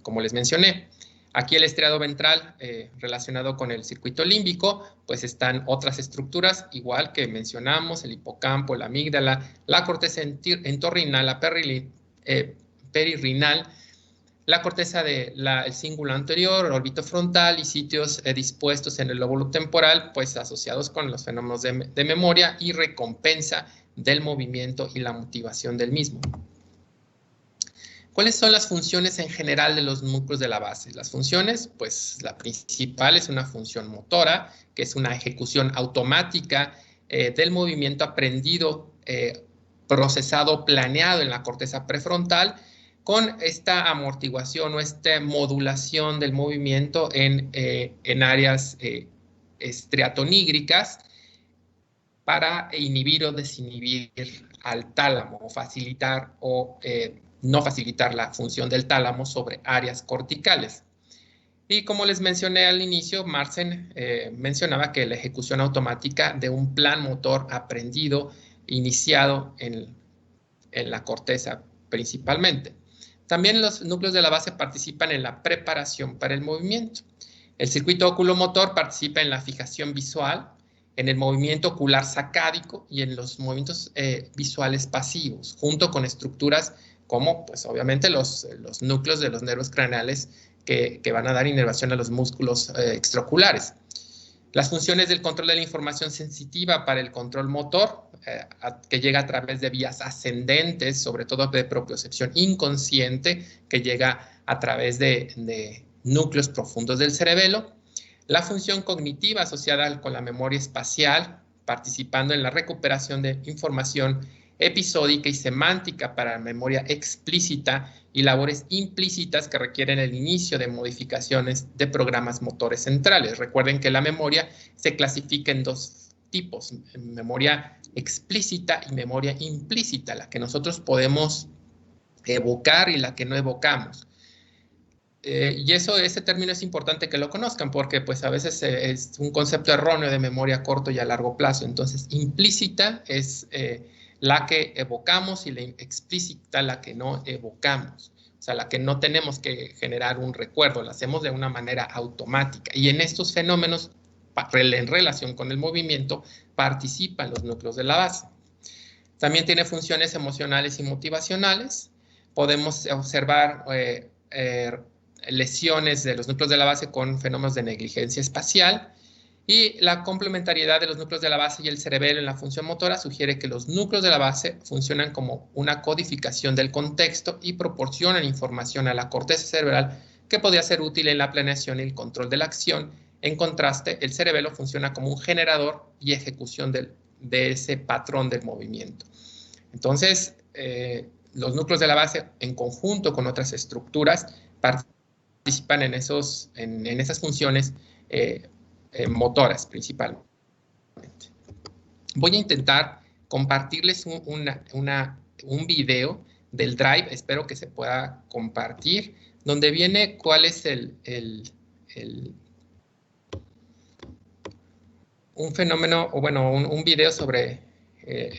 como les mencioné. Aquí el estriado ventral relacionado con el circuito límbico, pues están otras estructuras, igual que mencionamos, el hipocampo, la amígdala, la corteza entorrinal, la perirrinal, la corteza del cíngulo anterior, el órbito frontal y sitios dispuestos en el lóbulo temporal, pues asociados con los fenómenos de memoria y recompensa del movimiento y la motivación del mismo. ¿Cuáles son las funciones en general de los núcleos de la base? Las funciones, pues la principal es una función motora, que es una ejecución automática del movimiento aprendido, procesado, planeado en la corteza prefrontal, con esta amortiguación o esta modulación del movimiento en áreas estriatonígricas para inhibir o desinhibir al tálamo, o facilitar o no facilitar la función del tálamo sobre áreas corticales. Y como les mencioné al inicio, Marsen mencionaba que la ejecución automática de un plan motor aprendido, iniciado en la corteza principalmente. También los núcleos de la base participan en la preparación para el movimiento. El circuito oculomotor participa en la fijación visual, en el movimiento ocular sacádico y en los movimientos visuales pasivos, junto con estructuras como, pues obviamente, los núcleos de los nervios craneales que van a dar inervación a los músculos extraoculares. Las funciones del control de la información sensitiva para el control motor, que llega a través de vías ascendentes, sobre todo de propiocepción inconsciente, que llega a través de núcleos profundos del cerebelo. La función cognitiva asociada con la memoria espacial, participando en la recuperación de información episódica y semántica para memoria explícita y labores implícitas que requieren el inicio de modificaciones de programas motores centrales. Recuerden que la memoria se clasifica en dos tipos, memoria explícita y memoria implícita, la que nosotros podemos evocar y la que no evocamos. Y ese término es importante que lo conozcan porque pues a veces es un concepto erróneo de memoria a corto y a largo plazo. Entonces, implícita es la que evocamos y la explícita la que no evocamos. O sea, la que no tenemos que generar un recuerdo, la hacemos de una manera automática. Y en estos fenómenos, en relación con el movimiento, participan los núcleos de la base. También tiene funciones emocionales y motivacionales. Podemos observar lesiones de los núcleos de la base con fenómenos de negligencia espacial, y la complementariedad de los núcleos de la base y el cerebelo en la función motora sugiere que los núcleos de la base funcionan como una codificación del contexto y proporcionan información a la corteza cerebral que podría ser útil en la planeación y el control de la acción. En contraste, el cerebelo funciona como un generador y ejecución de ese patrón del movimiento. Entonces, los núcleos de la base, en conjunto con otras estructuras, participan en esas funciones motoras principalmente. Voy a intentar compartirles un video del Drive, espero que se pueda compartir, donde viene cuál es un fenómeno, o bueno, un video sobre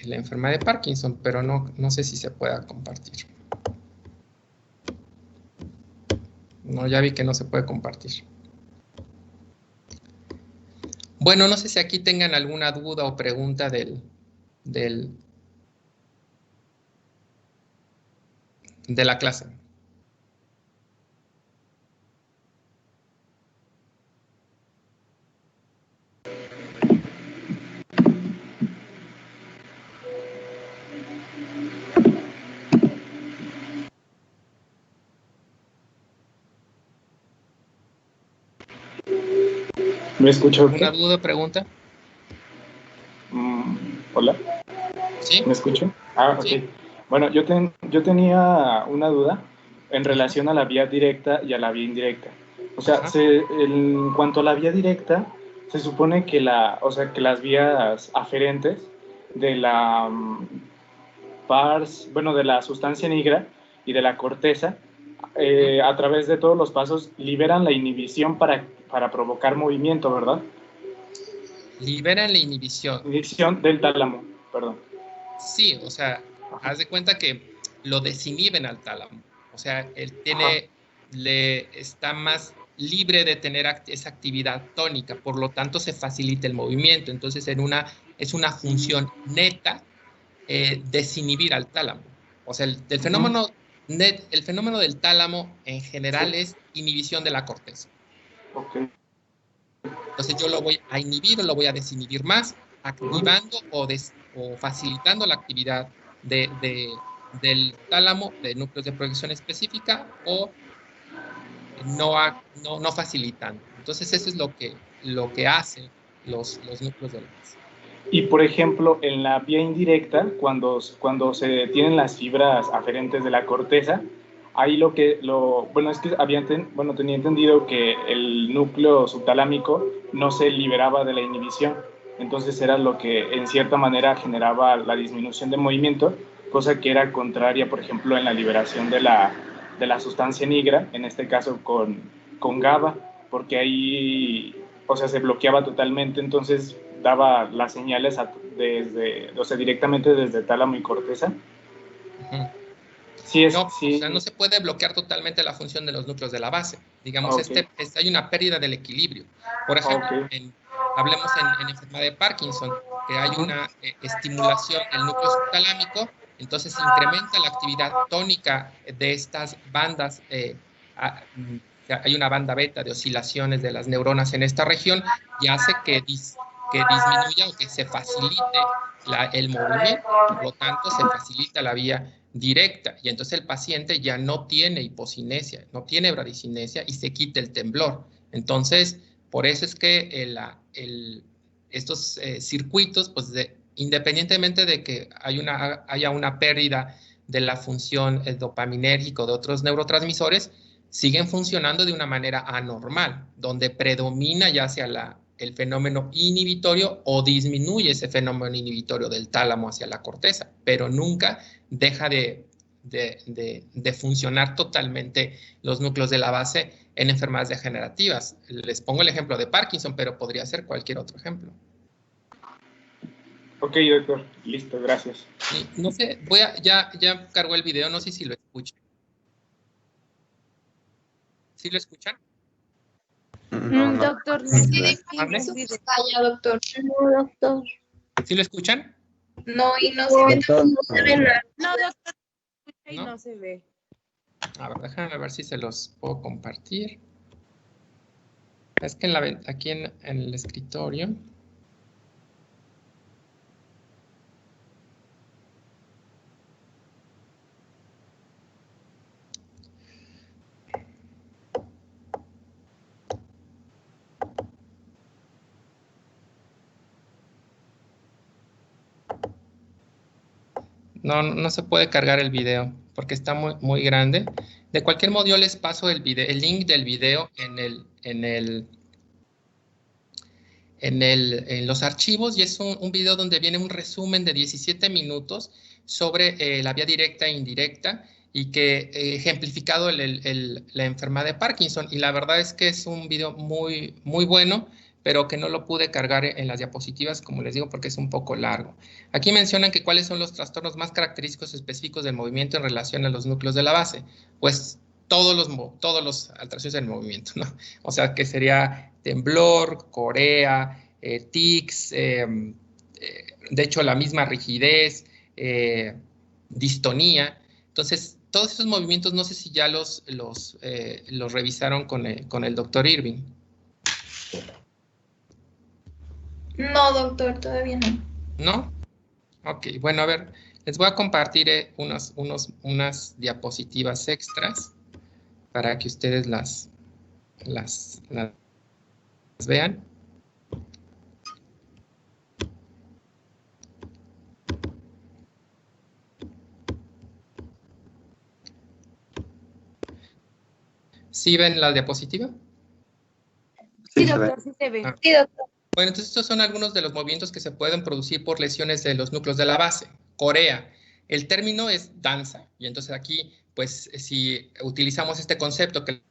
la enfermedad de Parkinson, pero no sé si se pueda compartir. No, ya vi que no se puede compartir. Bueno, no sé si aquí tengan alguna duda o pregunta de la clase. ¿Me escucha? ¿Alguna duda o pregunta? Hola. ¿Sí? ¿Me escucho? Ah, ok. Sí. Bueno, yo tenía una duda en relación a la vía directa y a la vía indirecta. O sea, en cuanto a la vía directa, se supone que las vías aferentes de la de la sustancia negra y de la corteza, a través de todos los pasos, liberan la inhibición para provocar movimiento, ¿verdad? Liberan la inhibición. Inhibición del tálamo, perdón. Sí, o sea, haz de cuenta que lo desinhiben al tálamo. O sea, él está más libre de tener esa actividad tónica, por lo tanto se facilita el movimiento. Entonces, es una función neta desinhibir al tálamo. O sea, el fenómeno del tálamo en general es inhibición de la corteza. Okay. Entonces yo lo voy a inhibir o lo voy a desinhibir más, activando o facilitando la actividad del tálamo, de núcleos de proyección específica, o no facilitando. Entonces eso es lo que hacen los núcleos de la base. Y por ejemplo, en la vía indirecta, cuando se tienen las fibras aferentes de la corteza, ahí es que tenía entendido que el núcleo subtalámico no se liberaba de la inhibición, entonces era lo que en cierta manera generaba la disminución de movimiento, cosa que era contraria, por ejemplo, en la liberación de la sustancia negra, en este caso con GABA, porque ahí, se bloqueaba totalmente, entonces daba las señales directamente desde tálamo y corteza. Sí, o sea, no se puede bloquear totalmente la función de los núcleos de la base. Digamos, hay una pérdida del equilibrio. Por ejemplo, hablemos en enfermedad de Parkinson, que hay una estimulación del núcleo subtalámico, entonces se incrementa la actividad tónica de estas bandas. Hay una banda beta de oscilaciones de las neuronas en esta región y hace que disminuya o que se facilite el movimiento, por lo tanto se facilita la vía directa y entonces el paciente ya no tiene hipocinesia, no tiene bradicinesia y se quita el temblor. Entonces, por eso es que circuitos, pues independientemente de que haya una pérdida de la función dopaminérgica o de otros neurotransmisores, siguen funcionando de una manera anormal, donde predomina ya sea el fenómeno inhibitorio o disminuye ese fenómeno inhibitorio del tálamo hacia la corteza, pero nunca deja de funcionar totalmente los núcleos de la base en enfermedades degenerativas. Les pongo el ejemplo de Parkinson, pero podría ser cualquier otro ejemplo. Ok, doctor. Listo, gracias. Y no sé, ya cargó el video, no sé si lo escuchan. ¿Sí lo escuchan? No, no. Doctor, ¿Hable? no se calla, doctor. No, doctor. ¿Sí lo escuchan? No, y no se ve, Doctor, no se ve nada. No, doctor, y ¿No? no se ve. A ver, déjame ver si se los puedo compartir. Es que aquí en el escritorio. No se puede cargar el video porque está muy grande. De cualquier modo, yo les paso el link del video en los archivos, y es un video donde viene un resumen de 17 minutos sobre la vía directa e indirecta, y que ejemplificado la enfermedad de Parkinson. Y la verdad es que es un video muy bueno, pero que no lo pude cargar en las diapositivas, como les digo, porque es un poco largo. Aquí mencionan que cuáles son los trastornos más característicos específicos del movimiento en relación a los núcleos de la base. Pues todos los alteraciones del movimiento, ¿no? O sea, que sería temblor, corea, tics, de hecho la misma rigidez, distonía. Entonces, todos esos movimientos, no sé si ya los revisaron con el doctor Irving. No, doctor, todavía no. ¿No? Ok, bueno, a ver, les voy a compartir unas diapositivas extras para que ustedes las vean. ¿Sí ven la diapositiva? Sí, Sí, se ve. doctor, sí se ve. Ah. Sí, doctor. Bueno, entonces estos son algunos de los movimientos que se pueden producir por lesiones de los núcleos de la base. Corea. El término es danza, y entonces aquí, pues, si utilizamos este concepto que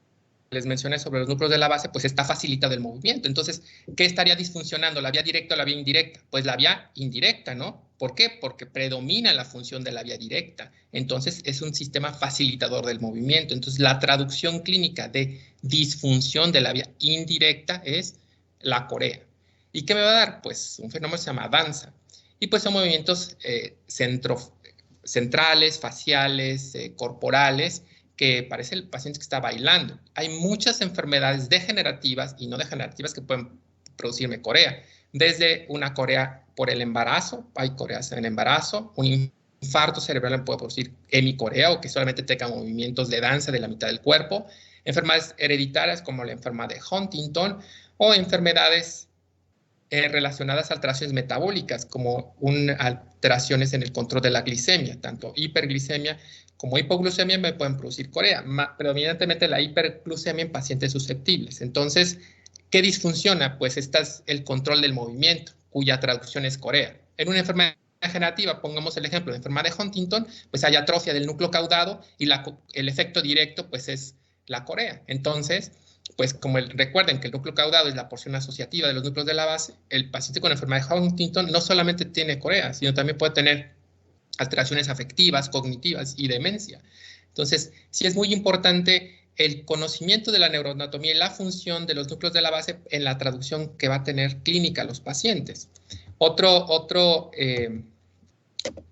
les mencioné sobre los núcleos de la base, pues está facilitado el movimiento. Entonces, ¿qué estaría disfuncionando? ¿La vía directa o la vía indirecta? Pues la vía indirecta, ¿no? ¿Por qué? Porque predomina la función de la vía directa. Entonces, es un sistema facilitador del movimiento. Entonces, la traducción clínica de disfunción de la vía indirecta es la corea. ¿Y qué me va a dar? Pues un fenómeno que se llama danza. Y pues son movimientos centrales, faciales, corporales, que parece el paciente que está bailando. Hay muchas enfermedades degenerativas y no degenerativas que pueden producirme corea. Desde una corea por el embarazo, hay coreas en el embarazo, un infarto cerebral puede producir hemicorea, o que solamente tenga movimientos de danza de la mitad del cuerpo, enfermedades hereditarias como la enfermedad de Huntington, o enfermedades relacionadas a alteraciones metabólicas, como alteraciones en el control de la glicemia, tanto hiperglicemia como hipoglucemia me pueden producir corea, predominantemente la hiperglucemia en pacientes susceptibles. Entonces, ¿qué disfunciona? Pues este es el control del movimiento, cuya traducción es corea. En una enfermedad degenerativa, pongamos el ejemplo de enfermedad de Huntington, pues hay atrofia del núcleo caudado, y el efecto directo pues es la corea. Entonces, pues como recuerden que el núcleo caudado es la porción asociativa de los núcleos de la base, el paciente con enfermedad de Huntington no solamente tiene corea, sino también puede tener alteraciones afectivas, cognitivas y demencia. Entonces, sí es muy importante el conocimiento de la neuroanatomía y la función de los núcleos de la base en la traducción que va a tener clínica a los pacientes.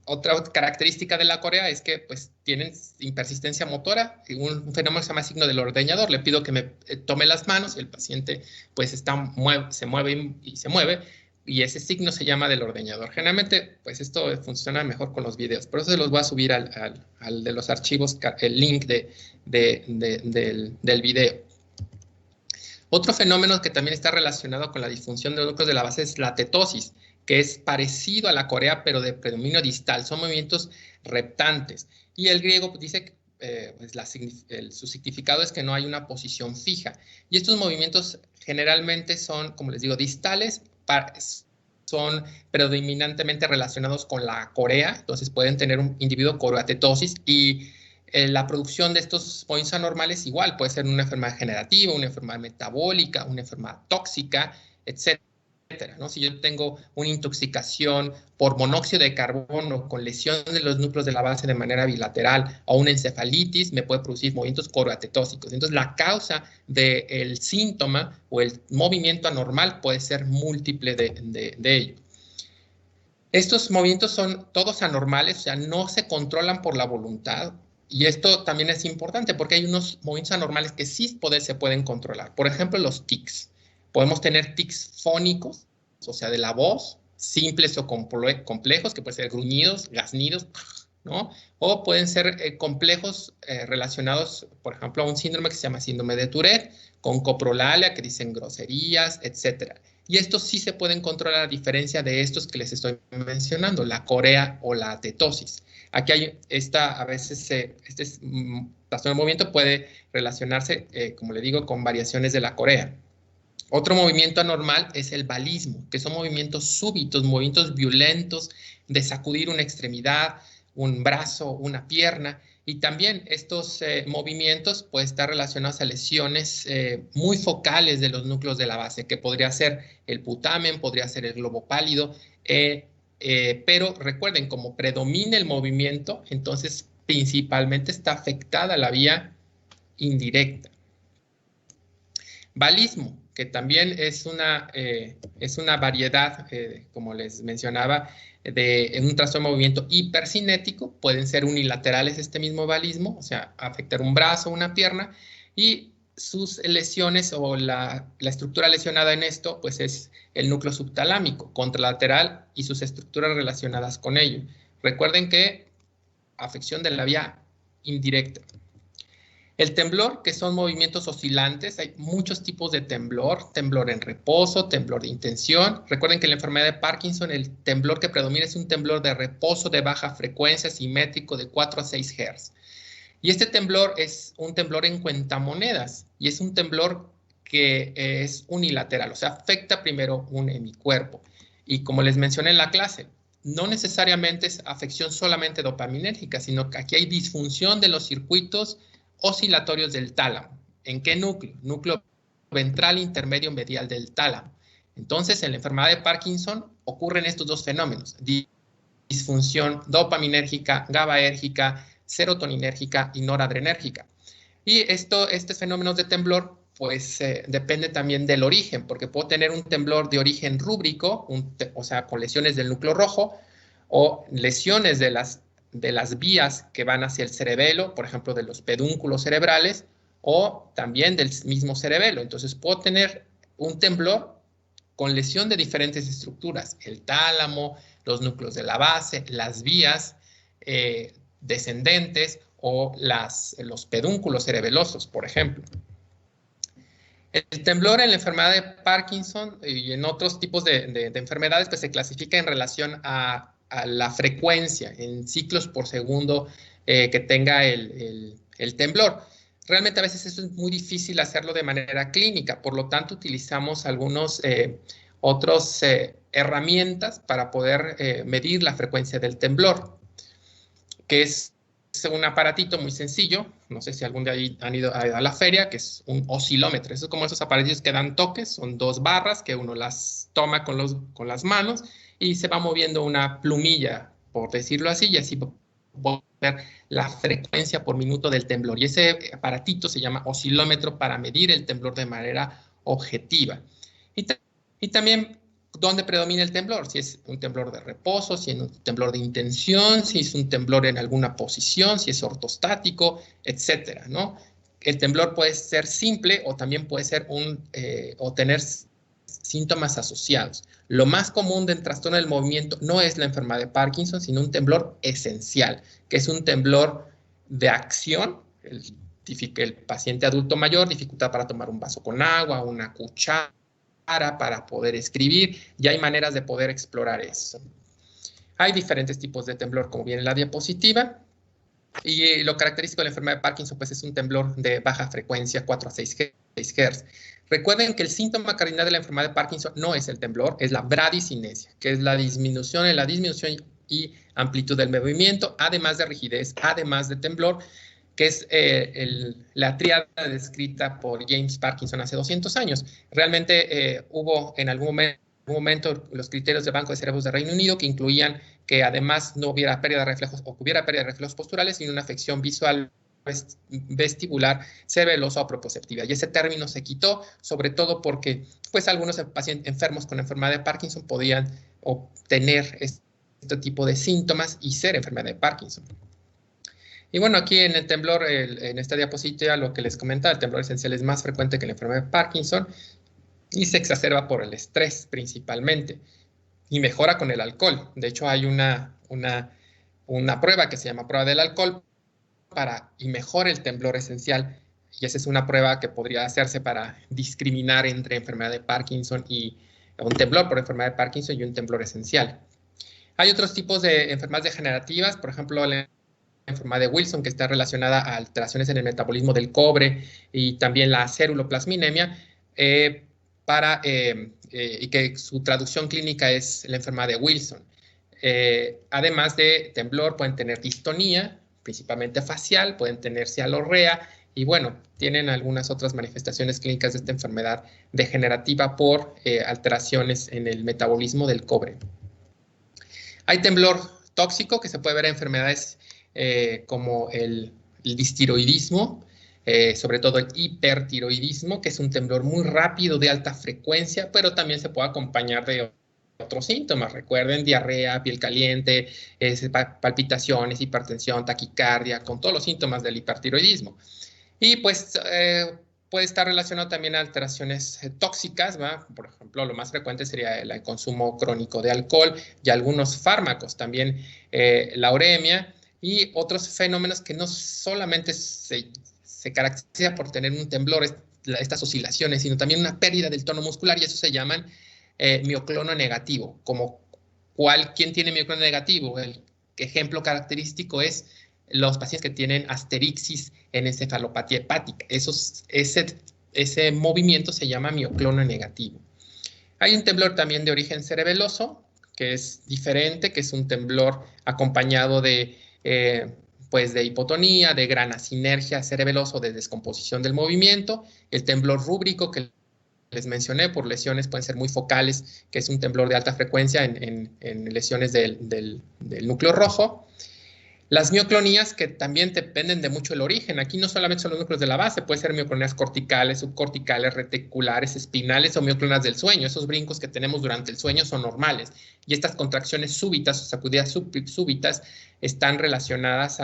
Otra característica de la corea es que pues tienen impersistencia motora, un fenómeno que se llama signo del ordeñador. Le pido que me tome las manos y el paciente pues se mueve y se mueve, y ese signo se llama del ordeñador. Generalmente pues esto funciona mejor con los videos, por eso se los voy a subir al de los archivos, el link del video. Otro fenómeno que también está relacionado con la disfunción de los núcleos de la base es la tetosis, que es parecido a la corea, pero de predominio distal. Son movimientos reptantes. Y el griego pues, dice que pues su significado es que no hay una posición fija. Y estos movimientos generalmente son, como les digo, distales, son predominantemente relacionados con la corea, entonces pueden tener un individuo coreatetosis y la producción de estos movimientos anormales igual, puede ser una enfermedad generativa, una enfermedad metabólica, una enfermedad tóxica, etcétera, ¿no? Si yo tengo una intoxicación por monóxido de carbono con lesión de los núcleos de la base de manera bilateral o una encefalitis, me puede producir movimientos coreatetósicos. Entonces, la causa del síntoma o el movimiento anormal puede ser múltiple de ello. Estos movimientos son todos anormales, o sea, no se controlan por la voluntad. Y esto también es importante porque hay unos movimientos anormales que sí se pueden controlar. Por ejemplo, los tics. Podemos tener tics fónicos, o sea, de la voz, simples o complejos, que pueden ser gruñidos, graznidos, ¿no? O pueden ser complejos relacionados, por ejemplo, a un síndrome que se llama síndrome de Tourette, con coprolalia, que dicen groserías, etcétera. Y estos sí se pueden controlar a diferencia de estos que les estoy mencionando, la corea o la tetosis. Aquí hay a veces este trastorno de movimiento puede relacionarse, como le digo, con variaciones de la corea. Otro movimiento anormal es el balismo, que son movimientos súbitos, movimientos violentos de sacudir una extremidad, un brazo, una pierna. Y también estos movimientos pueden estar relacionados a lesiones muy focales de los núcleos de la base, que podría ser el putamen, podría ser el globo pálido, pero recuerden, como predomina el movimiento, entonces principalmente está afectada la vía indirecta. Balismo, que también es una variedad, como les mencionaba, en un trastorno de movimiento hipercinético. Pueden ser unilaterales este mismo balismo, o sea, afectar un brazo, una pierna, y sus lesiones o la estructura lesionada en esto, pues es el núcleo subtalámico, contralateral y sus estructuras relacionadas con ello. Recuerden que afección de la vía indirecta. El temblor, que son movimientos oscilantes, hay muchos tipos de temblor, temblor en reposo, temblor de intención. Recuerden que en la enfermedad de Parkinson el temblor que predomina es un temblor de reposo de baja frecuencia, simétrico de 4 a 6 Hz. Y este temblor es un temblor en cuentamonedas y es un temblor que es unilateral, o sea, afecta primero un hemicuerpo. Y como les mencioné en la clase, no necesariamente es afección solamente dopaminérgica, sino que aquí hay disfunción de los circuitos oscilatorios del tálamo. ¿En qué núcleo? Núcleo ventral intermedio medial del tálamo. Entonces, en la enfermedad de Parkinson ocurren estos dos fenómenos: disfunción dopaminérgica, GABAérgica, serotoninérgica y noradrenérgica. Y estos fenómenos de temblor, pues depende también del origen, porque puedo tener un temblor de origen rúbrico, o sea, con lesiones del núcleo rojo, o lesiones de las vías que van hacia el cerebelo, por ejemplo, de los pedúnculos cerebrales, o también del mismo cerebelo. Entonces, puedo tener un temblor con lesión de diferentes estructuras: el tálamo, los núcleos de la base, las vías descendentes o los pedúnculos cerebelosos, por ejemplo. El temblor en la enfermedad de Parkinson y en otros tipos de enfermedades pues se clasifica en relación a la frecuencia en ciclos por segundo que tenga el temblor. Realmente a veces eso es muy difícil hacerlo de manera clínica, por lo tanto utilizamos algunos otras herramientas para poder medir la frecuencia del temblor, que es un aparatito muy sencillo. No sé si algún día han ido a la feria, que es un oscilómetro. Eso es como esos aparatos que dan toques, son dos barras que uno las toma con las manos y se va moviendo una plumilla, por decirlo así, y así puedo ver la frecuencia por minuto del temblor. Y ese aparatito se llama oscilómetro para medir el temblor de manera objetiva. Y también dónde predomina el temblor, si es un temblor de reposo, si es un temblor de intención, si es un temblor en alguna posición, si es ortostático, etcétera, ¿no? El temblor puede ser simple o también puede ser o tener síntomas asociados. Lo más común del trastorno del movimiento no es la enfermedad de Parkinson, sino un temblor esencial, que es un temblor de acción, el el paciente adulto mayor, dificultad para tomar un vaso con agua, una cuchara para poder escribir, y hay maneras de poder explorar eso. Hay diferentes tipos de temblor, como viene en la diapositiva, y lo característico de la enfermedad de Parkinson pues, es un temblor de baja frecuencia, 4 a 6 Hz. Recuerden que el síntoma cardinal de la enfermedad de Parkinson no es el temblor, es la bradicinesia, que es la disminución y amplitud del movimiento, además de rigidez, además de temblor, que es la tríada descrita por James Parkinson hace 200 años. Realmente hubo en algún momento los criterios del Banco de Cerebros de Reino Unido que incluían que además no hubiera pérdida de reflejos o que hubiera pérdida de reflejos posturales, sino una afección visual, vestibular, cerebelosa o proprioceptiva. Y ese término se quitó, sobre todo porque pues, algunos pacientes enfermos con enfermedad de Parkinson podían obtener este tipo de síntomas y ser enfermedad de Parkinson. Y bueno, aquí en el temblor, en esta diapositiva, lo que les comentaba, el temblor esencial es más frecuente que la enfermedad de Parkinson y se exacerba por el estrés principalmente y mejora con el alcohol. De hecho, hay una prueba que se llama prueba del alcohol y mejora el temblor esencial, y esa es una prueba que podría hacerse para discriminar entre enfermedad de Parkinson y un temblor por enfermedad de Parkinson y un temblor esencial. Hay otros tipos de enfermedades degenerativas, por ejemplo, la enfermedad de Wilson, que está relacionada a alteraciones en el metabolismo del cobre y también la ceruloplasminemia, y que su traducción clínica es la enfermedad de Wilson. Además de temblor, pueden tener distonía, principalmente facial, pueden tener cialorrea, y bueno, tienen algunas otras manifestaciones clínicas de esta enfermedad degenerativa por alteraciones en el metabolismo del cobre. Hay temblor tóxico, que se puede ver en enfermedades como el distiroidismo, sobre todo el hipertiroidismo, que es un temblor muy rápido de alta frecuencia, pero también se puede acompañar de otros síntomas. Recuerden, diarrea, piel caliente, palpitaciones, hipertensión, taquicardia, con todos los síntomas del hipertiroidismo. Y pues puede estar relacionado también a alteraciones tóxicas, ¿va? Por ejemplo, lo más frecuente sería el consumo crónico de alcohol y algunos fármacos, también la uremia y otros fenómenos que no solamente se caracteriza por tener un temblor, estas oscilaciones, sino también una pérdida del tono muscular, y eso se llaman mioclono negativo. ¿Quién tiene mioclono negativo? El ejemplo característico es los pacientes que tienen asterixis en encefalopatía hepática. Ese movimiento se llama mioclono negativo. Hay un temblor también de origen cerebeloso, que es diferente, que es un temblor acompañado de hipotonía, de gran asinergia cerebeloso, de descomposición del movimiento. El temblor rúbrico que les mencioné por lesiones pueden ser muy focales, que es un temblor de alta frecuencia en lesiones del núcleo rojo. Las mioclonías, que también dependen de mucho el origen. Aquí no solamente son los núcleos de la base, puede ser mioclonías corticales, subcorticales, reticulares, espinales o mioclonías del sueño. Esos brincos que tenemos durante el sueño son normales. Y estas contracciones súbitas o sacudidas súbitas están relacionadas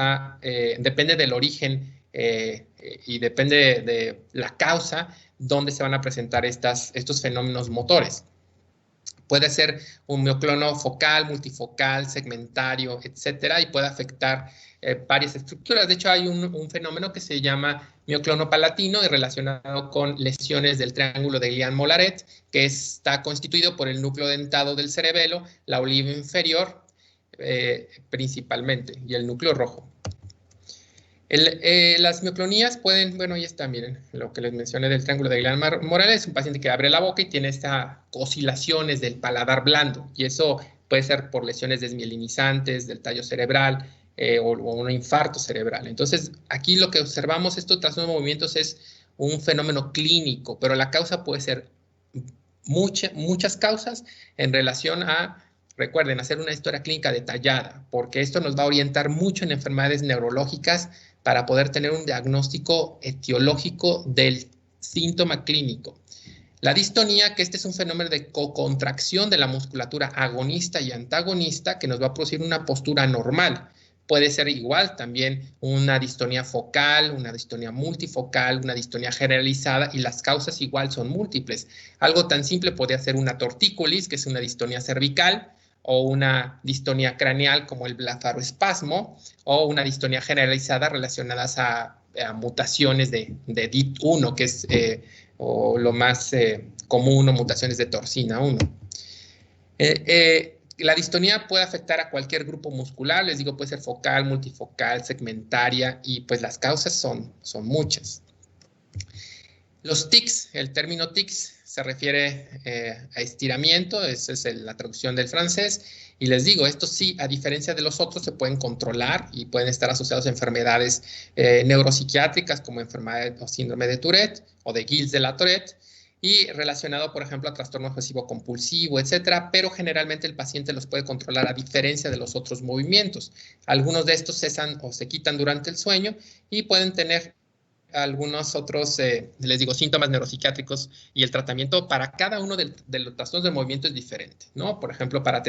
depende del origen y depende de la causa donde se van a presentar estos fenómenos motores. Puede ser un mioclono focal, multifocal, segmentario, etcétera, y puede afectar varias estructuras. De hecho, hay un fenómeno que se llama mioclono palatino y relacionado con lesiones del triángulo de Guillain-Mollaret, que está constituido por el núcleo dentado del cerebelo, la oliva inferior principalmente, y el núcleo rojo. Las mioclonías pueden, bueno, ahí está, miren, lo que les mencioné del triángulo de Guillain-Mollaret, es un paciente que abre la boca y tiene estas oscilaciones del paladar blando, y eso puede ser por lesiones desmielinizantes del tallo cerebral o un infarto cerebral. Entonces, aquí lo que observamos, estos trastornos de movimientos es un fenómeno clínico, pero la causa puede ser muchas causas en relación a, recuerden, hacer una historia clínica detallada, porque esto nos va a orientar mucho en enfermedades neurológicas para poder tener un diagnóstico etiológico del síntoma clínico. La distonía, que este es un fenómeno de cocontracción de la musculatura agonista y antagonista que nos va a producir una postura normal. Puede ser igual también una distonía focal, una distonía multifocal, una distonía generalizada, y las causas igual son múltiples. Algo tan simple podría ser una tortícolis, que es una distonía cervical, o una distonía craneal como el blefaroespasmo, o una distonía generalizada relacionada a mutaciones de DIT1, que es o lo más común, o mutaciones de torsina 1. La distonía puede afectar a cualquier grupo muscular, les digo, puede ser focal, multifocal, segmentaria, y pues las causas son muchas. Los tics, el término tics se refiere a estiramiento, esa es la traducción del francés, y les digo, estos sí, a diferencia de los otros, se pueden controlar y pueden estar asociados a enfermedades neuropsiquiátricas como enfermedad o síndrome de Tourette o de Gilles de la Tourette, y relacionado, por ejemplo, a trastorno obsesivo compulsivo, etcétera, pero generalmente el paciente los puede controlar a diferencia de los otros movimientos. Algunos de estos cesan o se quitan durante el sueño y pueden tener algunos otros, les digo, síntomas neuropsiquiátricos, y el tratamiento para cada uno de los trastornos del movimiento es diferente, ¿no? Por ejemplo, para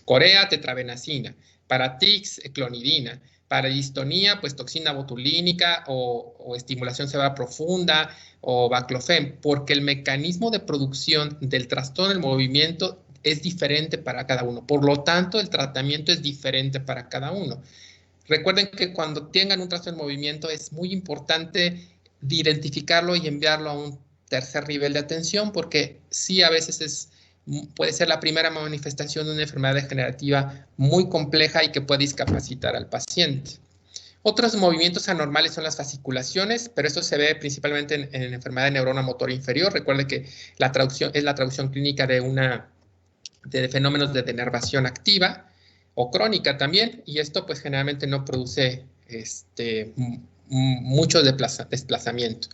corea, tetrabenazina, para tics, clonidina, para distonía, pues toxina botulínica o estimulación cerebral profunda o baclofen, porque el mecanismo de producción del trastorno del movimiento es diferente para cada uno. Por lo tanto, el tratamiento es diferente para cada uno. Recuerden que cuando tengan un trastorno del movimiento es muy importante identificarlo y enviarlo a un tercer nivel de atención, porque sí, a veces puede ser la primera manifestación de una enfermedad degenerativa muy compleja y que puede discapacitar al paciente. Otros movimientos anormales son las fasciculaciones, pero esto se ve principalmente en enfermedad de neurona motor inferior. Recuerde que la traducción es la traducción clínica de fenómenos de denervación activa o crónica también, y esto pues generalmente no produce mucho desplazamiento.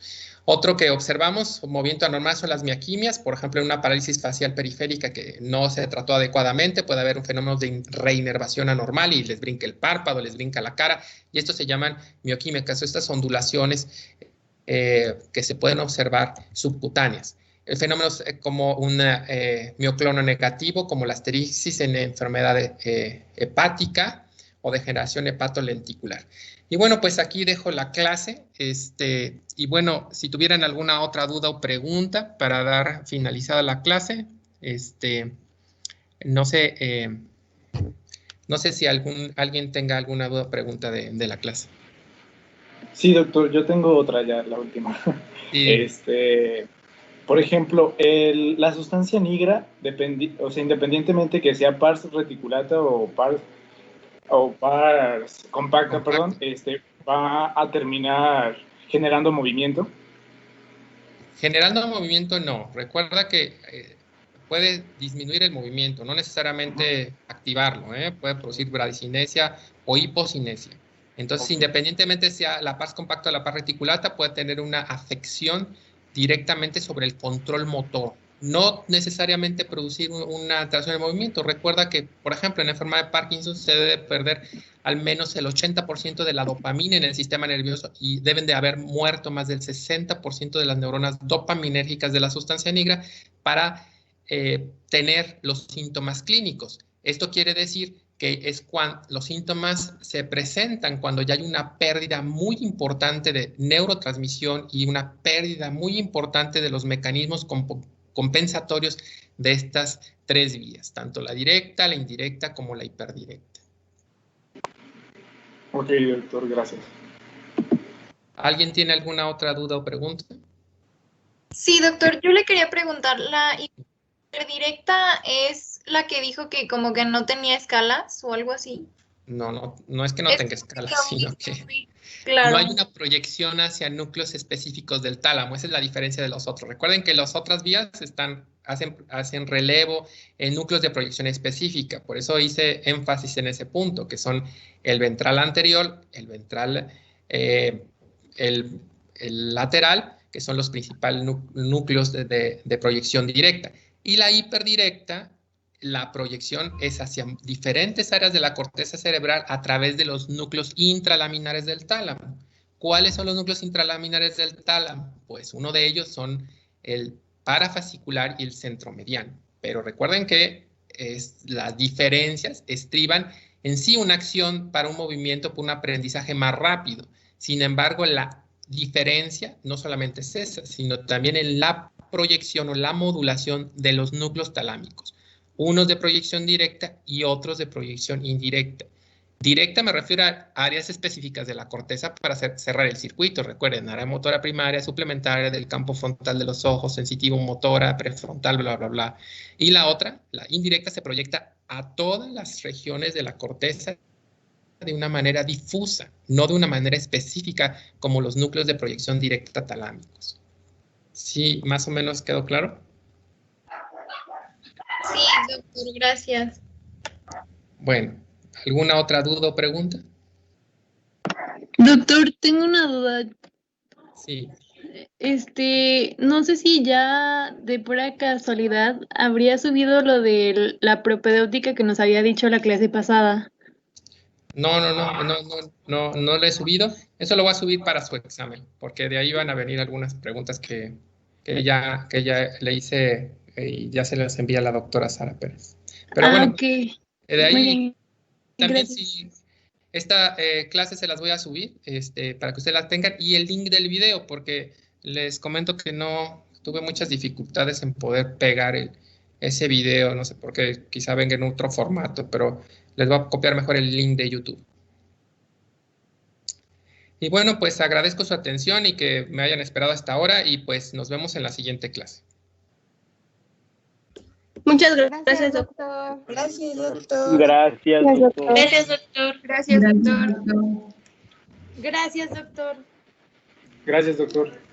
Otro que observamos, un movimiento anormal, son las miaquimias, por ejemplo, en una parálisis facial periférica que no se trató adecuadamente, puede haber un fenómeno de reinervación anormal y les brinca el párpado, les brinca la cara, y estos se llaman mioquímicas, estas ondulaciones que se pueden observar subcutáneas. Fenómenos como un mioclono negativo, como la asterixis en enfermedad hepática o degeneración hepatolenticular. Y bueno, pues aquí dejo la clase. Y bueno, si tuvieran alguna otra duda o pregunta para dar finalizada la clase, no sé si alguien tenga alguna duda o pregunta de la clase. Sí, doctor, yo tengo otra ya, la última. Sí. Por ejemplo, la sustancia negra, independientemente que sea pars reticulata o pars compacta, perdón, va a terminar generando movimiento. Generando movimiento no. Recuerda que puede disminuir el movimiento, no necesariamente activarlo, puede producir bradicinesia o hipocinesia. Entonces, independientemente sea la pars compacta o la pars reticulata, puede tener una afección directamente sobre el control motor, no necesariamente producir una alteración de movimiento. Recuerda que, por ejemplo, en la enfermedad de Parkinson se debe perder al menos el 80% de la dopamina en el sistema nervioso y deben de haber muerto más del 60% de las neuronas dopaminérgicas de la sustancia negra para tener los síntomas clínicos. Esto quiere decir que es cuando los síntomas se presentan cuando ya hay una pérdida muy importante de neurotransmisión y una pérdida muy importante de los mecanismos compensatorios de estas tres vías, tanto la directa, la indirecta como la hiperdirecta. Ok, doctor, gracias. ¿Alguien tiene alguna otra duda o pregunta? Sí, doctor, yo le quería preguntar, ¿la hiperdirecta es la que dijo que como que no tenía escalas o algo así? No es que no tenga escalas, sino que claro, no hay una proyección hacia núcleos específicos del tálamo. Esa es la diferencia de los otros. Recuerden que las otras vías hacen relevo en núcleos de proyección específica. Por eso hice énfasis en ese punto, que son el ventral anterior, el ventral, el lateral, que son los principales núcleos de proyección directa. Y la hiperdirecta, la proyección es hacia diferentes áreas de la corteza cerebral a través de los núcleos intralaminares del tálamo. ¿Cuáles son los núcleos intralaminares del tálamo? Pues uno de ellos son el parafascicular y el centromediano. Pero recuerden que las diferencias estriban en sí una acción para un movimiento, por un aprendizaje más rápido. Sin embargo, la diferencia no solamente es esa, sino también en la proyección o la modulación de los núcleos talámicos. Unos de proyección directa y otros de proyección indirecta. Directa me refiero a áreas específicas de la corteza para cerrar el circuito. Recuerden, área motora primaria, suplementaria, del campo frontal de los ojos, sensitivo motora, prefrontal, bla, bla, bla. Y la otra, la indirecta, se proyecta a todas las regiones de la corteza de una manera difusa, no de una manera específica como los núcleos de proyección directa talámicos. ¿Sí, más o menos quedó claro? Sí, doctor, gracias. Bueno, ¿alguna otra duda o pregunta? Doctor, tengo una duda. Sí. No sé si ya de pura casualidad habría subido lo de la propedéutica que nos había dicho la clase pasada. No lo he subido. Eso lo voy a subir para su examen, porque de ahí van a venir algunas preguntas que ya le hice y ya se las envía a la doctora Sara Pérez. Pero bueno, Ok. de ahí Muy bien. también Gracias. si esta clase se las voy a subir para que ustedes las tengan y el link del video, porque les comento que no tuve muchas dificultades en poder pegar ese video, no sé por qué, quizá venga en otro formato, pero les voy a copiar mejor el link de YouTube. Y bueno, pues agradezco su atención y que me hayan esperado hasta ahora y pues nos vemos en la siguiente clase. Muchas gracias, Gracias, doctor. Gracias, doctor. Gracias, doctor. Gracias, doctor. Gracias, doctor. Gracias, doctor. Gracias, doctor.